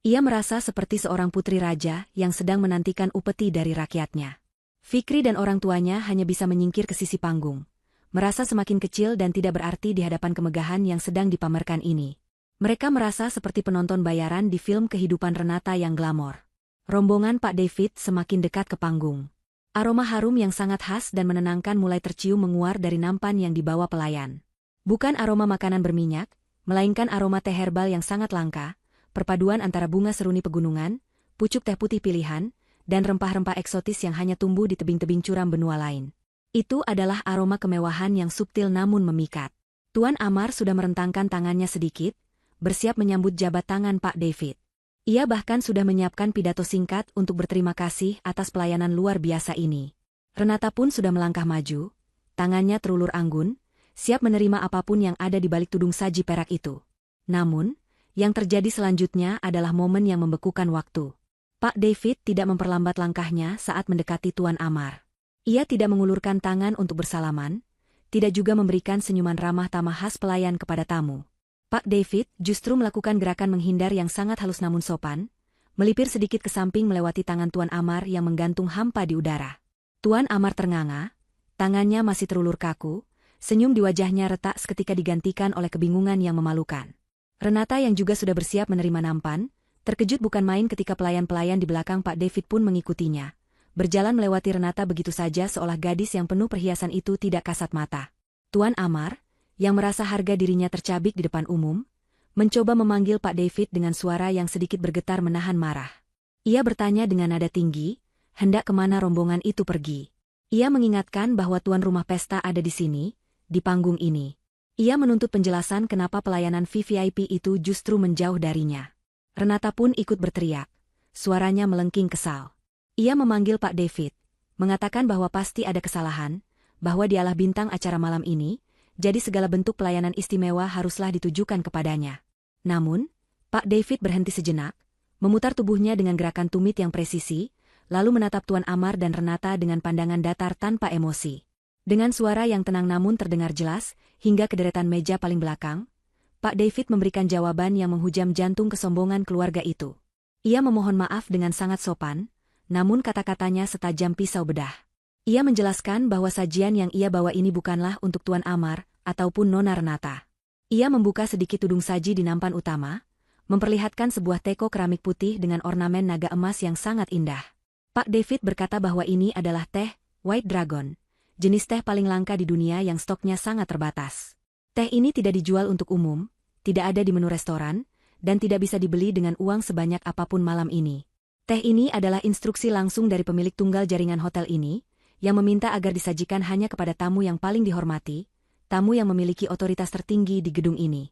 Ia merasa seperti seorang putri raja yang sedang menantikan upeti dari rakyatnya. Fikri dan orang tuanya hanya bisa menyingkir ke sisi panggung, merasa semakin kecil dan tidak berarti di hadapan kemegahan yang sedang dipamerkan ini. Mereka merasa seperti penonton bayaran di film kehidupan Renata yang glamor. Rombongan Pak David semakin dekat ke panggung. Aroma harum yang sangat khas dan menenangkan mulai tercium menguar dari nampan yang dibawa pelayan. Bukan aroma makanan berminyak, melainkan aroma teh herbal yang sangat langka, perpaduan antara bunga seruni pegunungan, pucuk teh putih pilihan, dan rempah-rempah eksotis yang hanya tumbuh di tebing-tebing curam benua lain. Itu adalah aroma kemewahan yang subtil namun memikat. Tuan Amar sudah merentangkan tangannya sedikit, bersiap menyambut jabat tangan Pak David. Ia bahkan sudah menyiapkan pidato singkat untuk berterima kasih atas pelayanan luar biasa ini. Renata pun sudah melangkah maju, tangannya terulur anggun, siap menerima apapun yang ada di balik tudung saji perak itu. Namun, yang terjadi selanjutnya adalah momen yang membekukan waktu. Pak David tidak memperlambat langkahnya saat mendekati Tuan Amar. Ia tidak mengulurkan tangan untuk bersalaman, tidak juga memberikan senyuman ramah tamah khas pelayan kepada tamu. Pak David justru melakukan gerakan menghindar yang sangat halus namun sopan, melipir sedikit ke samping melewati tangan Tuan Amar yang menggantung hampa di udara. Tuan Amar ternganga, tangannya masih terulur kaku, senyum di wajahnya retak seketika digantikan oleh kebingungan yang memalukan. Renata yang juga sudah bersiap menerima nampan, terkejut bukan main ketika pelayan-pelayan di belakang Pak David pun mengikutinya. Berjalan melewati Renata begitu saja seolah gadis yang penuh perhiasan itu tidak kasat mata. Tuan Amar, yang merasa harga dirinya tercabik di depan umum, mencoba memanggil Pak David dengan suara yang sedikit bergetar menahan marah. Ia bertanya dengan nada tinggi, hendak kemana rombongan itu pergi. Ia mengingatkan bahwa tuan rumah pesta ada di sini, di panggung ini. Ia menuntut penjelasan kenapa pelayanan VVIP itu justru menjauh darinya. Renata pun ikut berteriak. Suaranya melengking kesal. Ia memanggil Pak David, mengatakan bahwa pasti ada kesalahan, bahwa dialah bintang acara malam ini, jadi segala bentuk pelayanan istimewa haruslah ditujukan kepadanya. Namun, Pak David berhenti sejenak, memutar tubuhnya dengan gerakan tumit yang presisi, lalu menatap Tuan Amar dan Renata dengan pandangan datar tanpa emosi. Dengan suara yang tenang namun terdengar jelas, hingga ke deretan meja paling belakang, Pak David memberikan jawaban yang menghujam jantung kesombongan keluarga itu. Ia memohon maaf dengan sangat sopan, namun kata-katanya setajam pisau bedah. Ia menjelaskan bahwa sajian yang ia bawa ini bukanlah untuk Tuan Amar, ataupun Nona Renata. Ia membuka sedikit tudung saji di nampan utama, memperlihatkan sebuah teko keramik putih dengan ornamen naga emas yang sangat indah. Pak David berkata bahwa ini adalah teh White Dragon, jenis teh paling langka di dunia yang stoknya sangat terbatas. Teh ini tidak dijual untuk umum, tidak ada di menu restoran, dan tidak bisa dibeli dengan uang sebanyak apapun malam ini. Teh ini adalah instruksi langsung dari pemilik tunggal jaringan hotel ini, yang meminta agar disajikan hanya kepada tamu yang paling dihormati, tamu yang memiliki otoritas tertinggi di gedung ini.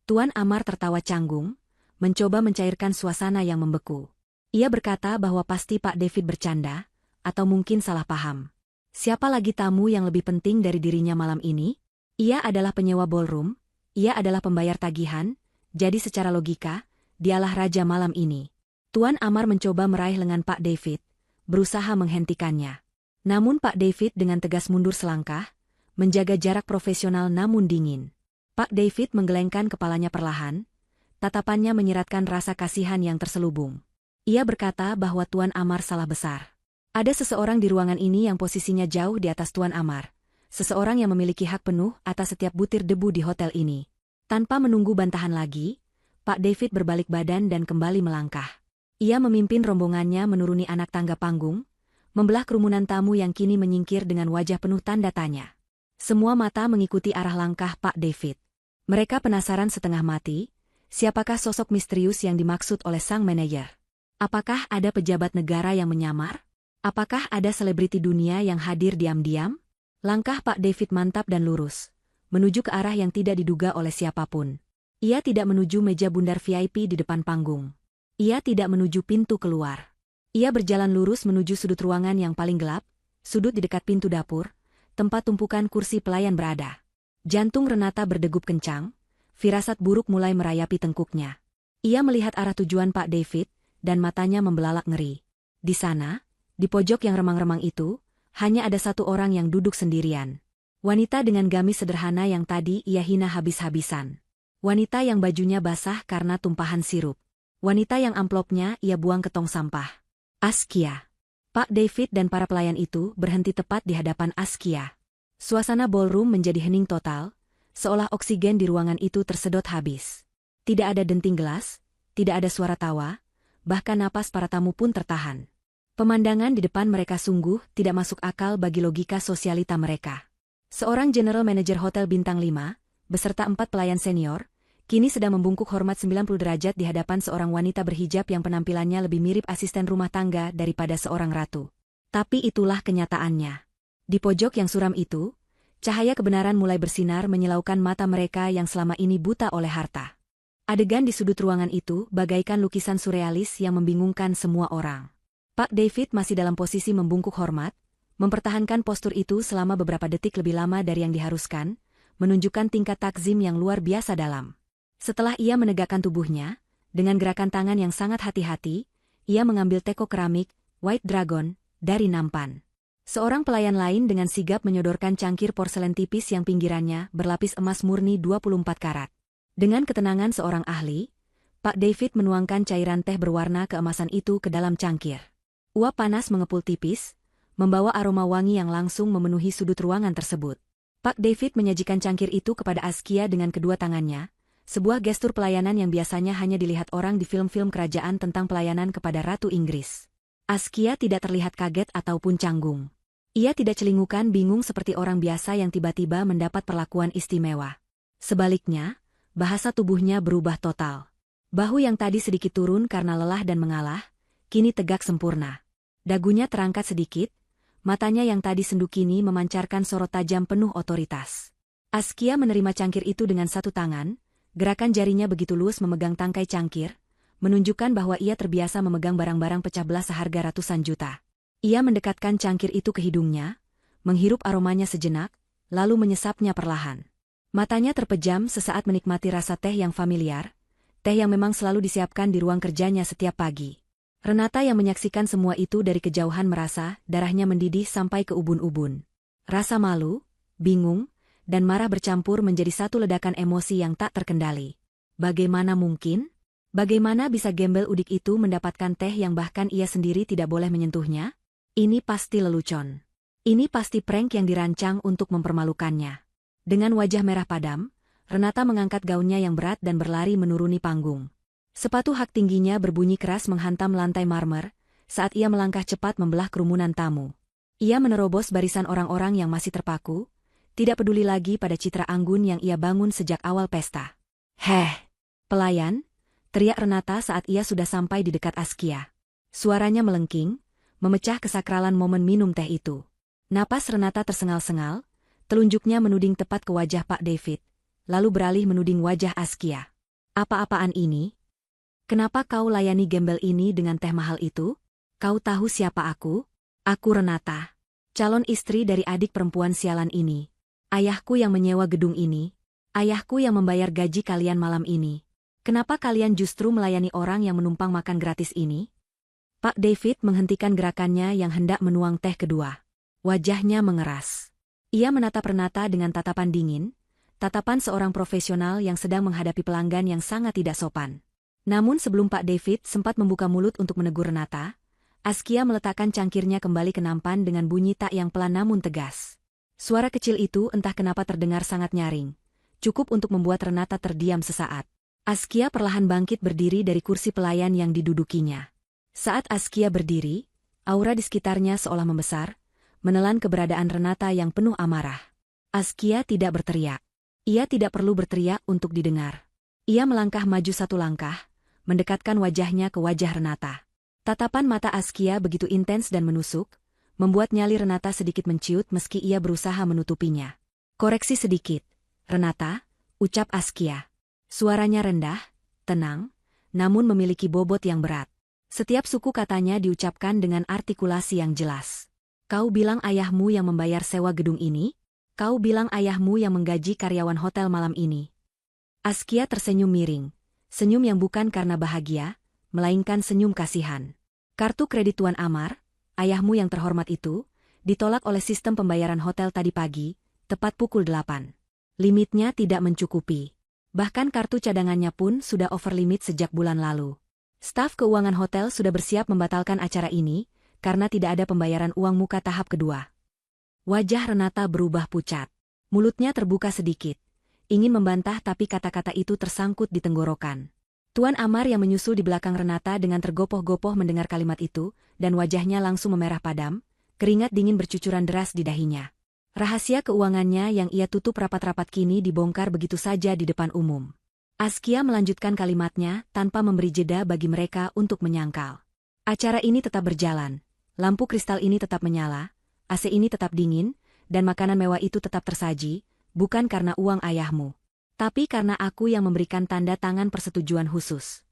Tuan Amar tertawa canggung, mencoba mencairkan suasana yang membeku. Ia berkata bahwa pasti Pak David bercanda, atau mungkin salah paham. Siapa lagi tamu yang lebih penting dari dirinya malam ini? Ia adalah penyewa ballroom, ia adalah pembayar tagihan, jadi secara logika, dialah raja malam ini. Tuan Amar mencoba meraih lengan Pak David, berusaha menghentikannya. Namun Pak David dengan tegas mundur selangkah, menjaga jarak profesional namun dingin. Pak David menggelengkan kepalanya perlahan, tatapannya menyiratkan rasa kasihan yang terselubung. Ia berkata bahwa Tuan Amar salah besar. Ada seseorang di ruangan ini yang posisinya jauh di atas Tuan Amar. Seseorang yang memiliki hak penuh atas setiap butir debu di hotel ini. Tanpa menunggu bantahan lagi, Pak David berbalik badan dan kembali melangkah. Ia memimpin rombongannya menuruni anak tangga panggung, membelah kerumunan tamu yang kini menyingkir dengan wajah penuh tanda tanya. Semua mata mengikuti arah langkah Pak David. Mereka penasaran setengah mati, siapakah sosok misterius yang dimaksud oleh sang manajer? Apakah ada pejabat negara yang menyamar? Apakah ada selebriti dunia yang hadir diam-diam? Langkah Pak David mantap dan lurus, menuju ke arah yang tidak diduga oleh siapapun. Ia tidak menuju meja bundar VIP di depan panggung. Ia tidak menuju pintu keluar. Ia berjalan lurus menuju sudut ruangan yang paling gelap, sudut di dekat pintu dapur, tempat tumpukan kursi pelayan berada. Jantung Renata berdegup kencang, firasat buruk mulai merayapi tengkuknya. Ia melihat arah tujuan Pak David, dan matanya membelalak ngeri. Di sana, di pojok yang remang-remang itu, hanya ada satu orang yang duduk sendirian. Wanita dengan gamis sederhana yang tadi ia hina habis-habisan. Wanita yang bajunya basah karena tumpahan sirup. Wanita yang amplopnya ia buang ke tong sampah. Askia. Pak David dan para pelayan itu berhenti tepat di hadapan Askia. Suasana ballroom menjadi hening total, seolah oksigen di ruangan itu tersedot habis. Tidak ada denting gelas, tidak ada suara tawa, bahkan napas para tamu pun tertahan. Pemandangan di depan mereka sungguh tidak masuk akal bagi logika sosialita mereka. Seorang general manager hotel bintang 5, beserta 4 pelayan senior, kini sedang membungkuk hormat 90 derajat di hadapan seorang wanita berhijab yang penampilannya lebih mirip asisten rumah tangga daripada seorang ratu. Tapi itulah kenyataannya. Di pojok yang suram itu, cahaya kebenaran mulai bersinar menyilaukan mata mereka yang selama ini buta oleh harta. Adegan di sudut ruangan itu bagaikan lukisan surrealis yang membingungkan semua orang. Pak David masih dalam posisi membungkuk hormat, mempertahankan postur itu selama beberapa detik lebih lama dari yang diharuskan, menunjukkan tingkat takzim yang luar biasa dalam. Setelah ia menegakkan tubuhnya, dengan gerakan tangan yang sangat hati-hati, ia mengambil teko keramik, White Dragon, dari nampan. Seorang pelayan lain dengan sigap menyodorkan cangkir porselen tipis yang pinggirannya berlapis emas murni 24 karat. Dengan ketenangan seorang ahli, Pak David menuangkan cairan teh berwarna keemasan itu ke dalam cangkir. Uap panas mengepul tipis, membawa aroma wangi yang langsung memenuhi sudut ruangan tersebut. Pak David menyajikan cangkir itu kepada Askia dengan kedua tangannya, sebuah gestur pelayanan yang biasanya hanya dilihat orang di film-film kerajaan tentang pelayanan kepada Ratu Inggris. Askia tidak terlihat kaget ataupun canggung. Ia tidak celingukan bingung seperti orang biasa yang tiba-tiba mendapat perlakuan istimewa. Sebaliknya, bahasa tubuhnya berubah total. Bahu yang tadi sedikit turun karena lelah dan mengalah, kini tegak sempurna. Dagunya terangkat sedikit, matanya yang tadi sendu kini memancarkan sorot tajam penuh otoritas. Askia menerima cangkir itu dengan satu tangan, gerakan jarinya begitu lurus memegang tangkai cangkir, menunjukkan bahwa ia terbiasa memegang barang-barang pecah belah seharga ratusan juta. Ia mendekatkan cangkir itu ke hidungnya, menghirup aromanya sejenak, lalu menyesapnya perlahan. Matanya terpejam sesaat menikmati rasa teh yang familiar, teh yang memang selalu disiapkan di ruang kerjanya setiap pagi. Renata yang menyaksikan semua itu dari kejauhan merasa darahnya mendidih sampai ke ubun-ubun. Rasa malu, bingung, dan marah bercampur menjadi satu ledakan emosi yang tak terkendali. Bagaimana mungkin? Bagaimana bisa gembel udik itu mendapatkan teh yang bahkan ia sendiri tidak boleh menyentuhnya? Ini pasti lelucon. Ini pasti prank yang dirancang untuk mempermalukannya. Dengan wajah merah padam, Renata mengangkat gaunnya yang berat dan berlari menuruni panggung. Sepatu hak tingginya berbunyi keras menghantam lantai marmer, saat ia melangkah cepat membelah kerumunan tamu. Ia menerobos barisan orang-orang yang masih terpaku, tidak peduli lagi pada citra anggun yang ia bangun sejak awal pesta. "Heh! Pelayan!" teriak Renata saat ia sudah sampai di dekat Askia. Suaranya melengking, memecah kesakralan momen minum teh itu. Napas Renata tersengal-sengal, telunjuknya menuding tepat ke wajah Pak David, lalu beralih menuding wajah Askia. "Apa-apaan ini? Kenapa kau layani gembel ini dengan teh mahal itu? Kau tahu siapa aku? Aku Renata, calon istri dari adik perempuan sialan ini. Ayahku yang menyewa gedung ini. Ayahku yang membayar gaji kalian malam ini. Kenapa kalian justru melayani orang yang menumpang makan gratis ini?" Pak David menghentikan gerakannya yang hendak menuang teh kedua. Wajahnya mengeras. Ia menatap Renata dengan tatapan dingin, tatapan seorang profesional yang sedang menghadapi pelanggan yang sangat tidak sopan. Namun sebelum Pak David sempat membuka mulut untuk menegur Renata, Askia meletakkan cangkirnya kembali ke nampan dengan bunyi tak yang pelan namun tegas. Suara kecil itu entah kenapa terdengar sangat nyaring, cukup untuk membuat Renata terdiam sesaat. Askia perlahan bangkit berdiri dari kursi pelayan yang didudukinya. Saat Askia berdiri, aura di sekitarnya seolah membesar, menelan keberadaan Renata yang penuh amarah. Askia tidak berteriak. Ia tidak perlu berteriak untuk didengar. Ia melangkah maju satu langkah, mendekatkan wajahnya ke wajah Renata. Tatapan mata Askia begitu intens dan menusuk, membuat nyali Renata sedikit menciut meski ia berusaha menutupinya. "Koreksi sedikit, Renata," ucap Askia. Suaranya rendah, tenang, namun memiliki bobot yang berat. Setiap suku katanya diucapkan dengan artikulasi yang jelas. "Kau bilang ayahmu yang membayar sewa gedung ini? Kau bilang ayahmu yang menggaji karyawan hotel malam ini. Askia tersenyum miring. Senyum yang bukan karena bahagia, melainkan senyum kasihan. Kartu kredit Tuan Amar, ayahmu yang terhormat itu, ditolak oleh sistem pembayaran hotel tadi pagi, tepat pukul 8. Limitnya tidak mencukupi. Bahkan kartu cadangannya pun sudah over limit sejak bulan lalu. Staf keuangan hotel sudah bersiap membatalkan acara ini, karena tidak ada pembayaran uang muka tahap kedua. Wajah Renata berubah pucat. Mulutnya terbuka sedikit. Ingin membantah tapi kata-kata itu tersangkut di tenggorokan. Tuan Amar yang menyusul di belakang Renata dengan tergopoh-gopoh mendengar kalimat itu, dan wajahnya langsung memerah padam, keringat dingin bercucuran deras di dahinya. Rahasia keuangannya yang ia tutup rapat-rapat kini dibongkar begitu saja di depan umum. Askia melanjutkan kalimatnya tanpa memberi jeda bagi mereka untuk menyangkal. Acara ini tetap berjalan, lampu kristal ini tetap menyala, AC ini tetap dingin, dan makanan mewah itu tetap tersaji, bukan karena uang ayahmu. Tapi karena aku yang memberikan tanda tangan persetujuan khusus.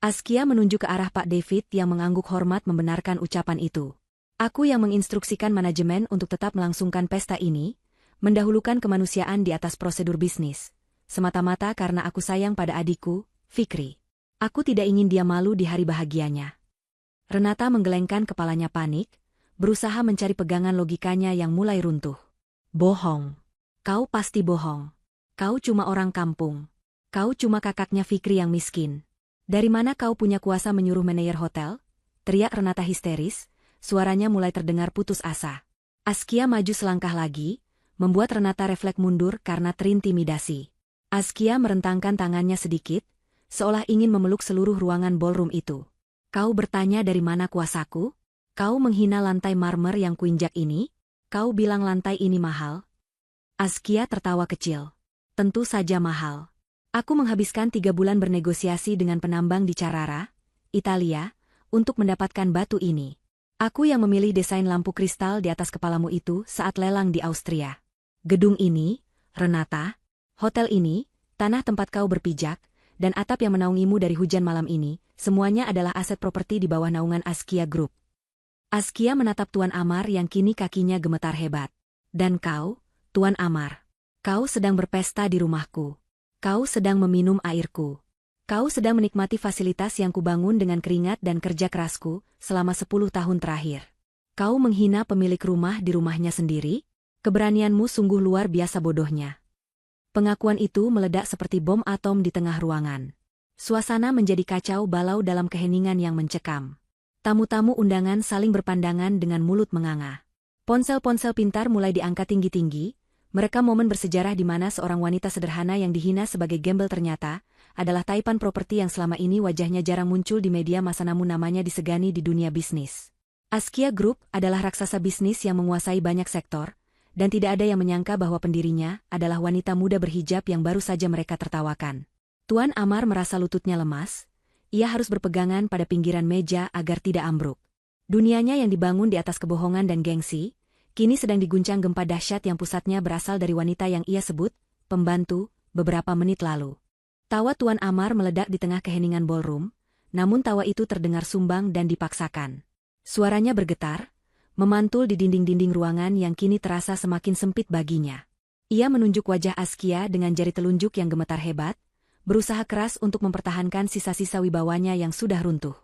Askia menunjuk ke arah Pak David yang mengangguk hormat membenarkan ucapan itu. Aku yang menginstruksikan manajemen untuk tetap melangsungkan pesta ini, mendahulukan kemanusiaan di atas prosedur bisnis. Semata-mata karena aku sayang pada adikku, Fikri. Aku tidak ingin dia malu di hari bahagianya. Renata menggelengkan kepalanya panik, berusaha mencari pegangan logikanya yang mulai runtuh. Bohong. Kau pasti bohong. Kau cuma orang kampung. Kau cuma kakaknya Fikri yang miskin. Dari mana kau punya kuasa menyuruh manajer hotel? Teriak Renata histeris, suaranya mulai terdengar putus asa. Askia maju selangkah lagi, membuat Renata refleks mundur karena terintimidasi. Askia merentangkan tangannya sedikit, seolah ingin memeluk seluruh ruangan ballroom itu. Kau bertanya dari mana kuasaku? Kau menghina lantai marmer yang kuinjak ini? Kau bilang lantai ini mahal? Askia tertawa kecil. Tentu saja mahal. Aku menghabiskan 3 bulan bernegosiasi dengan penambang di Carrara, Italia, untuk mendapatkan batu ini. Aku yang memilih desain lampu kristal di atas kepalamu itu saat lelang di Austria. Gedung ini, Renata, hotel ini, tanah tempat kau berpijak, dan atap yang menaungimu dari hujan malam ini, semuanya adalah aset properti di bawah naungan Askia Group. Askia menatap Tuan Amar yang kini kakinya gemetar hebat. Dan kau, Tuan Amar, kau sedang berpesta di rumahku. Kau sedang meminum airku. Kau sedang menikmati fasilitas yang kubangun dengan keringat dan kerja kerasku selama 10 tahun terakhir. Kau menghina pemilik rumah di rumahnya sendiri? Keberanianmu sungguh luar biasa bodohnya. Pengakuan itu meledak seperti bom atom di tengah ruangan. Suasana menjadi kacau balau dalam keheningan yang mencekam. Tamu-tamu undangan saling berpandangan dengan mulut menganga. Ponsel-ponsel pintar mulai diangkat tinggi-tinggi, mereka momen bersejarah di mana seorang wanita sederhana yang dihina sebagai gembel ternyata adalah taipan properti yang selama ini wajahnya jarang muncul di media massa namun namanya disegani di dunia bisnis. Askia Group adalah raksasa bisnis yang menguasai banyak sektor, dan tidak ada yang menyangka bahwa pendirinya adalah wanita muda berhijab yang baru saja mereka tertawakan. Tuan Amar merasa lututnya lemas. Ia harus berpegangan pada pinggiran meja agar tidak ambruk. Dunianya yang dibangun di atas kebohongan dan gengsi, kini sedang diguncang gempa dahsyat yang pusatnya berasal dari wanita yang ia sebut pembantu beberapa menit lalu. Tawa Tuan Amar meledak di tengah keheningan ballroom, namun tawa itu terdengar sumbang dan dipaksakan. Suaranya bergetar, memantul di dinding-dinding ruangan yang kini terasa semakin sempit baginya. Ia menunjuk wajah Askia dengan jari telunjuk yang gemetar hebat, berusaha keras untuk mempertahankan sisa-sisa wibawanya yang sudah runtuh.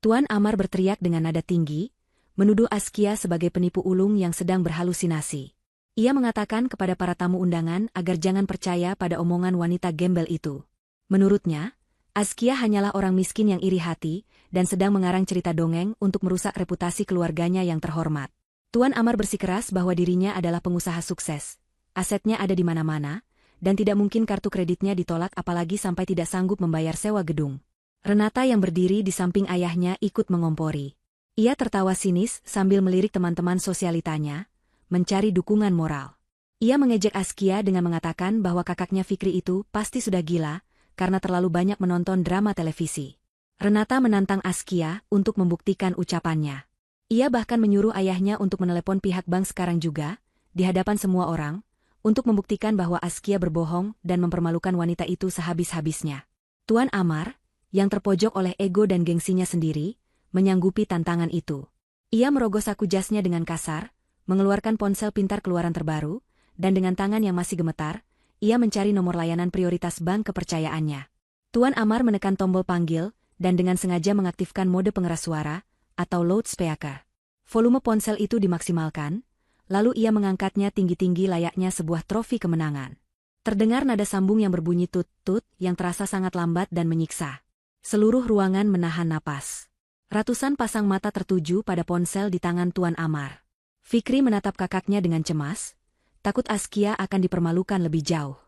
Tuan Amar berteriak dengan nada tinggi, menuduh Askia sebagai penipu ulung yang sedang berhalusinasi. Ia mengatakan kepada para tamu undangan agar jangan percaya pada omongan wanita gembel itu. Menurutnya, Askia hanyalah orang miskin yang iri hati dan sedang mengarang cerita dongeng untuk merusak reputasi keluarganya yang terhormat. Tuan Amar bersikeras bahwa dirinya adalah pengusaha sukses. Asetnya ada di mana-mana, dan tidak mungkin kartu kreditnya ditolak apalagi sampai tidak sanggup membayar sewa gedung. Renata yang berdiri di samping ayahnya ikut mengompori. Ia tertawa sinis sambil melirik teman-teman sosialitanya, mencari dukungan moral. Ia mengejek Askia dengan mengatakan bahwa kakaknya Fikri itu pasti sudah gila, karena terlalu banyak menonton drama televisi. Renata menantang Askia untuk membuktikan ucapannya. Ia bahkan menyuruh ayahnya untuk menelepon pihak bank sekarang juga, di hadapan semua orang, untuk membuktikan bahwa Askia berbohong dan mempermalukan wanita itu sehabis-habisnya. Tuan Amar, yang terpojok oleh ego dan gengsinya sendiri, menyanggupi tantangan itu. Ia merogoh saku jasnya dengan kasar, mengeluarkan ponsel pintar keluaran terbaru, dan dengan tangan yang masih gemetar, ia mencari nomor layanan prioritas bank kepercayaannya. Tuan Amar menekan tombol panggil, dan dengan sengaja mengaktifkan mode pengeras suara, atau loudspeaker. Volume ponsel itu dimaksimalkan, lalu ia mengangkatnya tinggi-tinggi layaknya sebuah trofi kemenangan. Terdengar nada sambung yang berbunyi tut-tut yang terasa sangat lambat dan menyiksa. Seluruh ruangan menahan napas. Ratusan pasang mata tertuju pada ponsel di tangan Tuan Amar. Fikri menatap kakaknya dengan cemas, takut Askia akan dipermalukan lebih jauh.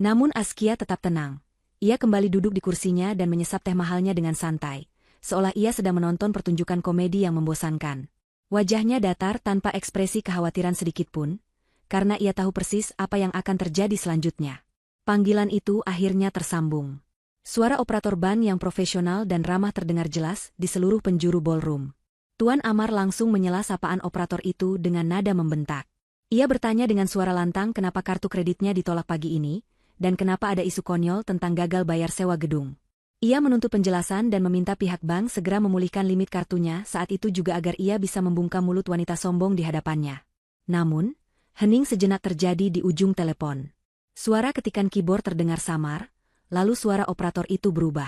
Namun Askia tetap tenang. Ia kembali duduk di kursinya dan menyesap teh mahalnya dengan santai, seolah ia sedang menonton pertunjukan komedi yang membosankan. Wajahnya datar tanpa ekspresi kekhawatiran sedikitpun, karena ia tahu persis apa yang akan terjadi selanjutnya. Panggilan itu akhirnya tersambung. Suara operator ban yang profesional dan ramah terdengar jelas di seluruh penjuru ballroom. Tuan Amar langsung menyela sapaan operator itu dengan nada membentak. Ia bertanya dengan suara lantang kenapa kartu kreditnya ditolak pagi ini, dan kenapa ada isu konyol tentang gagal bayar sewa gedung. Ia menuntut penjelasan dan meminta pihak bank segera memulihkan limit kartunya saat itu juga agar ia bisa membungkam mulut wanita sombong di hadapannya. Namun, hening sejenak terjadi di ujung telepon. Suara ketikan keyboard terdengar samar, lalu suara operator itu berubah.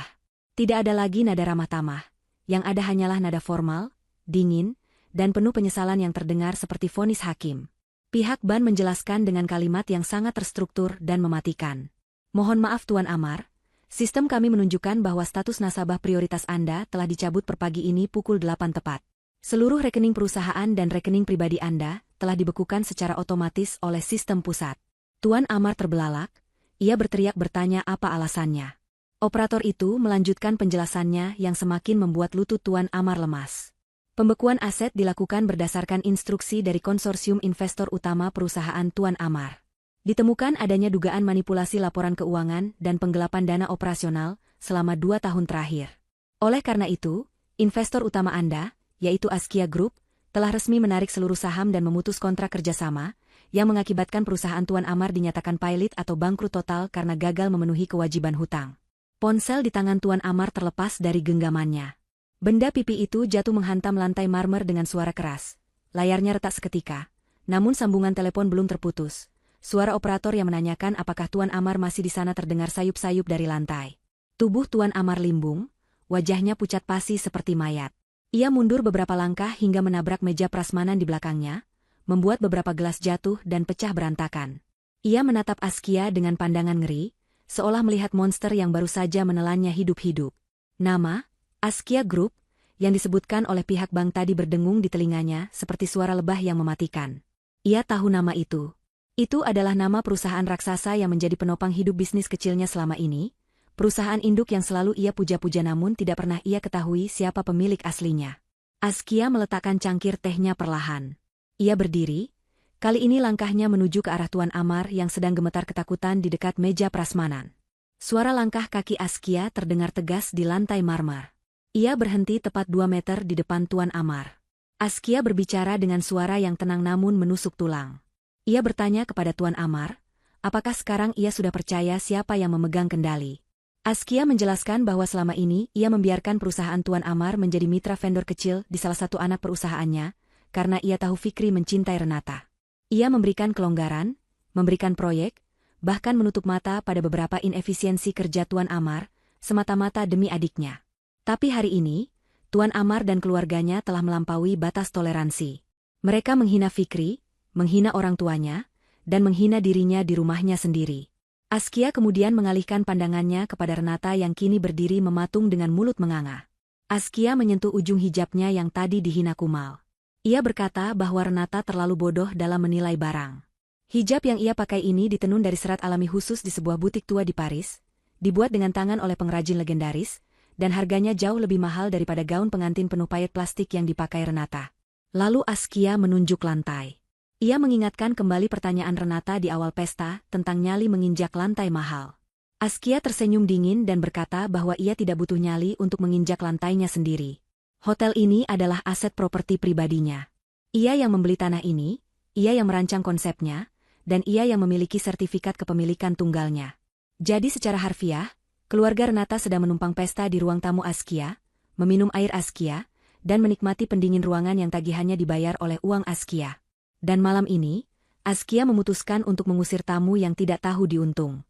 Tidak ada lagi nada ramah tamah, yang ada hanyalah nada formal, dingin, dan penuh penyesalan yang terdengar seperti vonis hakim. Pihak ban menjelaskan dengan kalimat yang sangat terstruktur dan mematikan. Mohon maaf Tuan Amar, sistem kami menunjukkan bahwa status nasabah prioritas Anda telah dicabut per pagi ini pukul 8 tepat. Seluruh rekening perusahaan dan rekening pribadi Anda telah dibekukan secara otomatis oleh sistem pusat. Tuan Amar terbelalak. Ia berteriak bertanya apa alasannya. Operator itu melanjutkan penjelasannya yang semakin membuat lutut Tuan Amar lemas. Pembekuan aset dilakukan berdasarkan instruksi dari konsorsium investor utama perusahaan Tuan Amar. Ditemukan adanya dugaan manipulasi laporan keuangan dan penggelapan dana operasional selama 2 tahun terakhir. Oleh karena itu, investor utama Anda, yaitu Askia Group, telah resmi menarik seluruh saham dan memutus kontrak kerjasama, yang mengakibatkan perusahaan Tuan Amar dinyatakan pilot atau bangkrut total karena gagal memenuhi kewajiban hutang. Ponsel di tangan Tuan Amar terlepas dari genggamannya. Benda pipi itu jatuh menghantam lantai marmer dengan suara keras. Layarnya retak seketika, namun sambungan telepon belum terputus. Suara operator yang menanyakan apakah Tuan Amar masih di sana terdengar sayup-sayup dari lantai. Tubuh Tuan Amar limbung, wajahnya pucat pasi seperti mayat. Ia mundur beberapa langkah hingga menabrak meja prasmanan di belakangnya, membuat beberapa gelas jatuh dan pecah berantakan. Ia menatap Askia dengan pandangan ngeri, seolah melihat monster yang baru saja menelannya hidup-hidup. Nama, Askia Group, yang disebutkan oleh pihak bank tadi berdengung di telinganya seperti suara lebah yang mematikan. Ia tahu nama itu. Itu adalah nama perusahaan raksasa yang menjadi penopang hidup bisnis kecilnya selama ini, perusahaan induk yang selalu ia puja-puja namun tidak pernah ia ketahui siapa pemilik aslinya. Askia meletakkan cangkir tehnya perlahan. Ia berdiri, kali ini langkahnya menuju ke arah Tuan Amar yang sedang gemetar ketakutan di dekat meja prasmanan. Suara langkah kaki Askia terdengar tegas di lantai marmer. Ia berhenti tepat 2 meter di depan Tuan Amar. Askia berbicara dengan suara yang tenang namun menusuk tulang. Ia bertanya kepada Tuan Amar, apakah sekarang ia sudah percaya siapa yang memegang kendali. Askia menjelaskan bahwa selama ini ia membiarkan perusahaan Tuan Amar menjadi mitra vendor kecil di salah satu anak perusahaannya, karena ia tahu Fikri mencintai Renata. Ia memberikan kelonggaran, memberikan proyek, bahkan menutup mata pada beberapa inefisiensi kerja Tuan Amar, semata-mata demi adiknya. Tapi hari ini, Tuan Amar dan keluarganya telah melampaui batas toleransi. Mereka menghina Fikri, menghina orang tuanya, dan menghina dirinya di rumahnya sendiri. Askia kemudian mengalihkan pandangannya kepada Renata yang kini berdiri mematung dengan mulut menganga. Askia menyentuh ujung hijabnya yang tadi dihina kumal. Ia berkata bahwa Renata terlalu bodoh dalam menilai barang. Hijab yang ia pakai ini ditenun dari serat alami khusus di sebuah butik tua di Paris, dibuat dengan tangan oleh pengrajin legendaris, dan harganya jauh lebih mahal daripada gaun pengantin penuh payet plastik yang dipakai Renata. Lalu Askia menunjuk lantai. Ia mengingatkan kembali pertanyaan Renata di awal pesta tentang nyali menginjak lantai mahal. Askia tersenyum dingin dan berkata bahwa ia tidak butuh nyali untuk menginjak lantainya sendiri. Hotel ini adalah aset properti pribadinya. Ia yang membeli tanah ini, ia yang merancang konsepnya, dan ia yang memiliki sertifikat kepemilikan tunggalnya. Jadi secara harfiah, keluarga Renata sedang menumpang pesta di ruang tamu Askia, meminum air Askia, dan menikmati pendingin ruangan yang tagihannya dibayar oleh uang Askia. Dan malam ini, Askia memutuskan untuk mengusir tamu yang tidak tahu diuntung.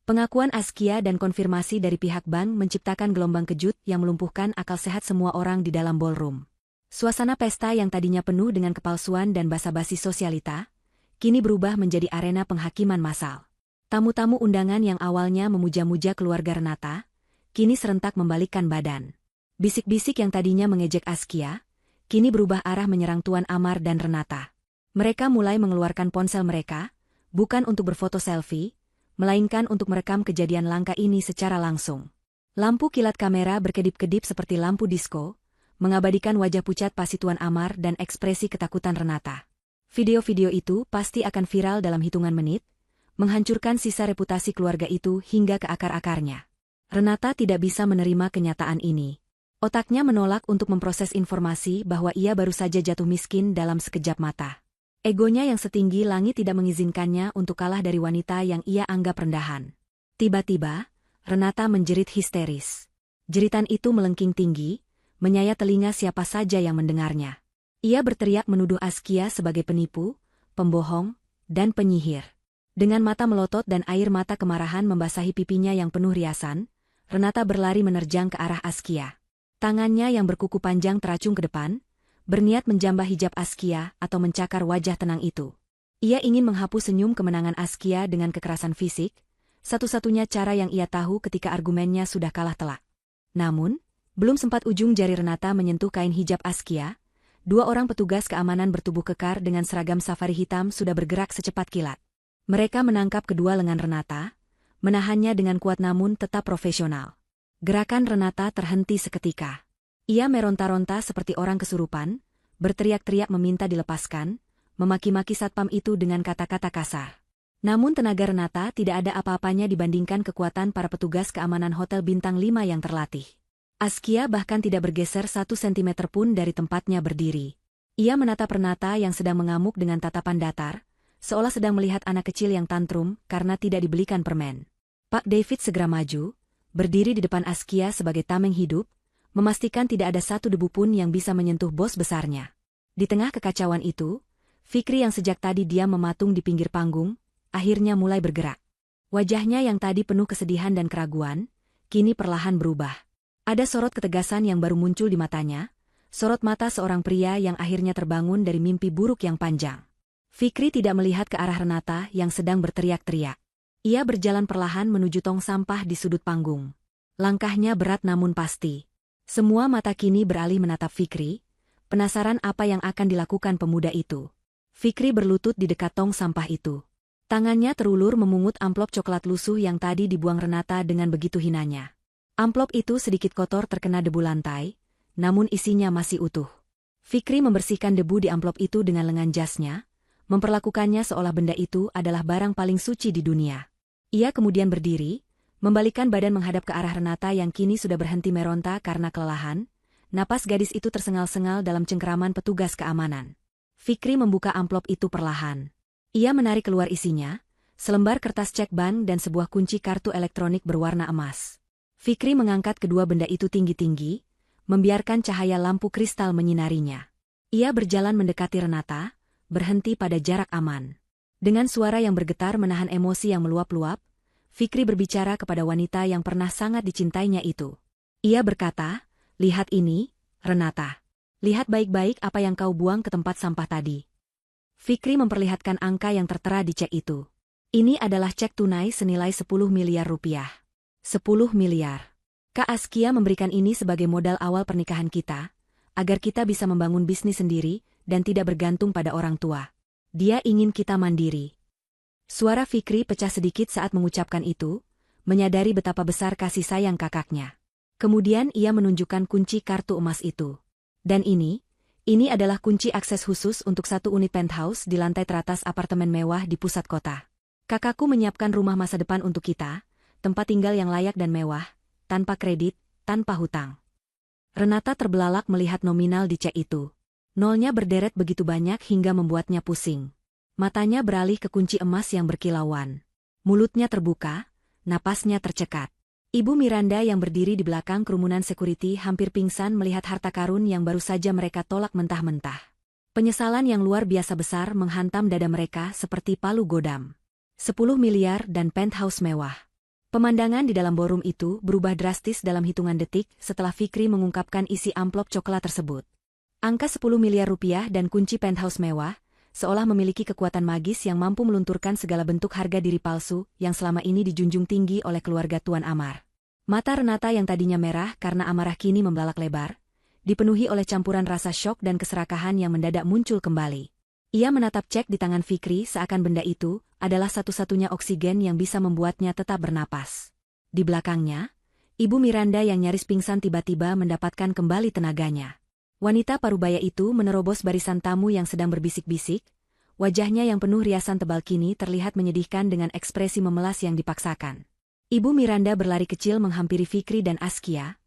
Pengakuan Askia dan konfirmasi dari pihak bank menciptakan gelombang kejut yang melumpuhkan akal sehat semua orang di dalam ballroom. Suasana pesta yang tadinya penuh dengan kepalsuan dan basa-basi sosialita, kini berubah menjadi arena penghakiman massal. Tamu-tamu undangan yang awalnya memuja-muja keluarga Renata, kini serentak membalikkan badan. Bisik-bisik yang tadinya mengejek Askia, kini berubah arah menyerang Tuan Amar dan Renata. Mereka mulai mengeluarkan ponsel mereka, bukan untuk berfoto selfie, melainkan untuk merekam kejadian langka ini secara langsung. Lampu kilat kamera berkedip-kedip seperti lampu disko, mengabadikan wajah pucat pasi Tuan Amar dan ekspresi ketakutan Renata. Video-video itu pasti akan viral dalam hitungan menit, menghancurkan sisa reputasi keluarga itu hingga ke akar-akarnya. Renata tidak bisa menerima kenyataan ini. Otaknya menolak untuk memproses informasi bahwa ia baru saja jatuh miskin dalam sekejap mata. Egonya yang setinggi langit tidak mengizinkannya untuk kalah dari wanita yang ia anggap rendahan. Tiba-tiba, Renata menjerit histeris. Jeritan itu melengking tinggi, menyayat telinga siapa saja yang mendengarnya. Ia berteriak menuduh Askia sebagai penipu, pembohong, dan penyihir. Dengan mata melotot dan air mata kemarahan membasahi pipinya yang penuh riasan, Renata berlari menerjang ke arah Askia. Tangannya yang berkuku panjang teracung ke depan, berniat menjambah hijab Askia atau mencakar wajah tenang itu. Ia ingin menghapus senyum kemenangan Askia dengan kekerasan fisik, satu-satunya cara yang ia tahu ketika argumennya sudah kalah telak. Namun, belum sempat ujung jari Renata menyentuh kain hijab Askia, dua orang petugas keamanan bertubuh kekar dengan seragam safari hitam sudah bergerak secepat kilat. Mereka menangkap kedua lengan Renata, menahannya dengan kuat namun tetap profesional. Gerakan Renata terhenti seketika. Ia meronta-ronta seperti orang kesurupan, berteriak-teriak meminta dilepaskan, memaki-maki satpam itu dengan kata-kata kasar. Namun tenaga Renata tidak ada apa-apanya dibandingkan kekuatan para petugas keamanan Hotel Bintang 5 yang terlatih. Askia bahkan tidak bergeser 1 sentimeter pun dari tempatnya berdiri. Ia menatap Renata yang sedang mengamuk dengan tatapan datar, seolah sedang melihat anak kecil yang tantrum karena tidak dibelikan permen. Pak David segera maju, berdiri di depan Askia sebagai tameng hidup, memastikan tidak ada satu debu pun yang bisa menyentuh bos besarnya. Di tengah kekacauan itu, Fikri yang sejak tadi diam mematung di pinggir panggung, akhirnya mulai bergerak. Wajahnya yang tadi penuh kesedihan dan keraguan, kini perlahan berubah. Ada sorot ketegasan yang baru muncul di matanya, sorot mata seorang pria yang akhirnya terbangun dari mimpi buruk yang panjang. Fikri tidak melihat ke arah Renata yang sedang berteriak-teriak. Ia berjalan perlahan menuju tong sampah di sudut panggung. Langkahnya berat namun pasti. Semua mata kini beralih menatap Fikri, penasaran apa yang akan dilakukan pemuda itu. Fikri berlutut di dekat tong sampah itu. Tangannya terulur memungut amplop coklat lusuh yang tadi dibuang Renata dengan begitu hinanya. Amplop itu sedikit kotor terkena debu lantai, namun isinya masih utuh. Fikri membersihkan debu di amplop itu dengan lengan jasnya, memperlakukannya seolah benda itu adalah barang paling suci di dunia. Ia kemudian berdiri, membalikkan badan menghadap ke arah Renata yang kini sudah berhenti meronta karena kelelahan. Napas gadis itu tersengal-sengal dalam cengkeraman petugas keamanan. Fikri membuka amplop itu perlahan. Ia menarik keluar isinya, selembar kertas cek bank dan sebuah kunci kartu elektronik berwarna emas. Fikri mengangkat kedua benda itu tinggi-tinggi, membiarkan cahaya lampu kristal menyinarinya. Ia berjalan mendekati Renata, berhenti pada jarak aman. Dengan suara yang bergetar menahan emosi yang meluap-luap, Fikri berbicara kepada wanita yang pernah sangat dicintainya itu. Ia berkata, "Lihat ini, Renata. Lihat baik-baik apa yang kau buang ke tempat sampah tadi." Fikri memperlihatkan angka yang tertera di cek itu. Ini adalah cek tunai senilai 10 miliar rupiah. 10 miliar. Kak Askia memberikan ini sebagai modal awal pernikahan kita, agar kita bisa membangun bisnis sendiri dan tidak bergantung pada orang tua. Dia ingin kita mandiri. Suara Fikri pecah sedikit saat mengucapkan itu, menyadari betapa besar kasih sayang kakaknya. Kemudian ia menunjukkan kunci kartu emas itu. Dan ini adalah kunci akses khusus untuk satu unit penthouse di lantai teratas apartemen mewah di pusat kota. Kakakku menyiapkan rumah masa depan untuk kita, tempat tinggal yang layak dan mewah, tanpa kredit, tanpa hutang. Renata terbelalak melihat nominal di cek itu. Nolnya berderet begitu banyak hingga membuatnya pusing. Matanya beralih ke kunci emas yang berkilauan. Mulutnya terbuka, napasnya tercekat. Ibu Miranda yang berdiri di belakang kerumunan security hampir pingsan melihat harta karun yang baru saja mereka tolak mentah-mentah. Penyesalan yang luar biasa besar menghantam dada mereka seperti palu godam. 10 miliar dan penthouse mewah. Pemandangan di dalam ballroom itu berubah drastis dalam hitungan detik setelah Fikri mengungkapkan isi amplop coklat tersebut. Angka 10 miliar rupiah dan kunci penthouse mewah, seolah memiliki kekuatan magis yang mampu melunturkan segala bentuk harga diri palsu yang selama ini dijunjung tinggi oleh keluarga Tuan Amar. Mata Renata yang tadinya merah karena amarah kini membelalak lebar, dipenuhi oleh campuran rasa syok dan keserakahan yang mendadak muncul kembali. Ia menatap cek di tangan Fikri seakan benda itu adalah satu-satunya oksigen yang bisa membuatnya tetap bernapas. Di belakangnya, Ibu Miranda yang nyaris pingsan tiba-tiba mendapatkan kembali tenaganya. Wanita parubaya itu menerobos barisan tamu yang sedang berbisik-bisik, wajahnya yang penuh riasan tebal kini terlihat menyedihkan dengan ekspresi memelas yang dipaksakan. Ibu Miranda berlari kecil menghampiri Fikri dan Askia,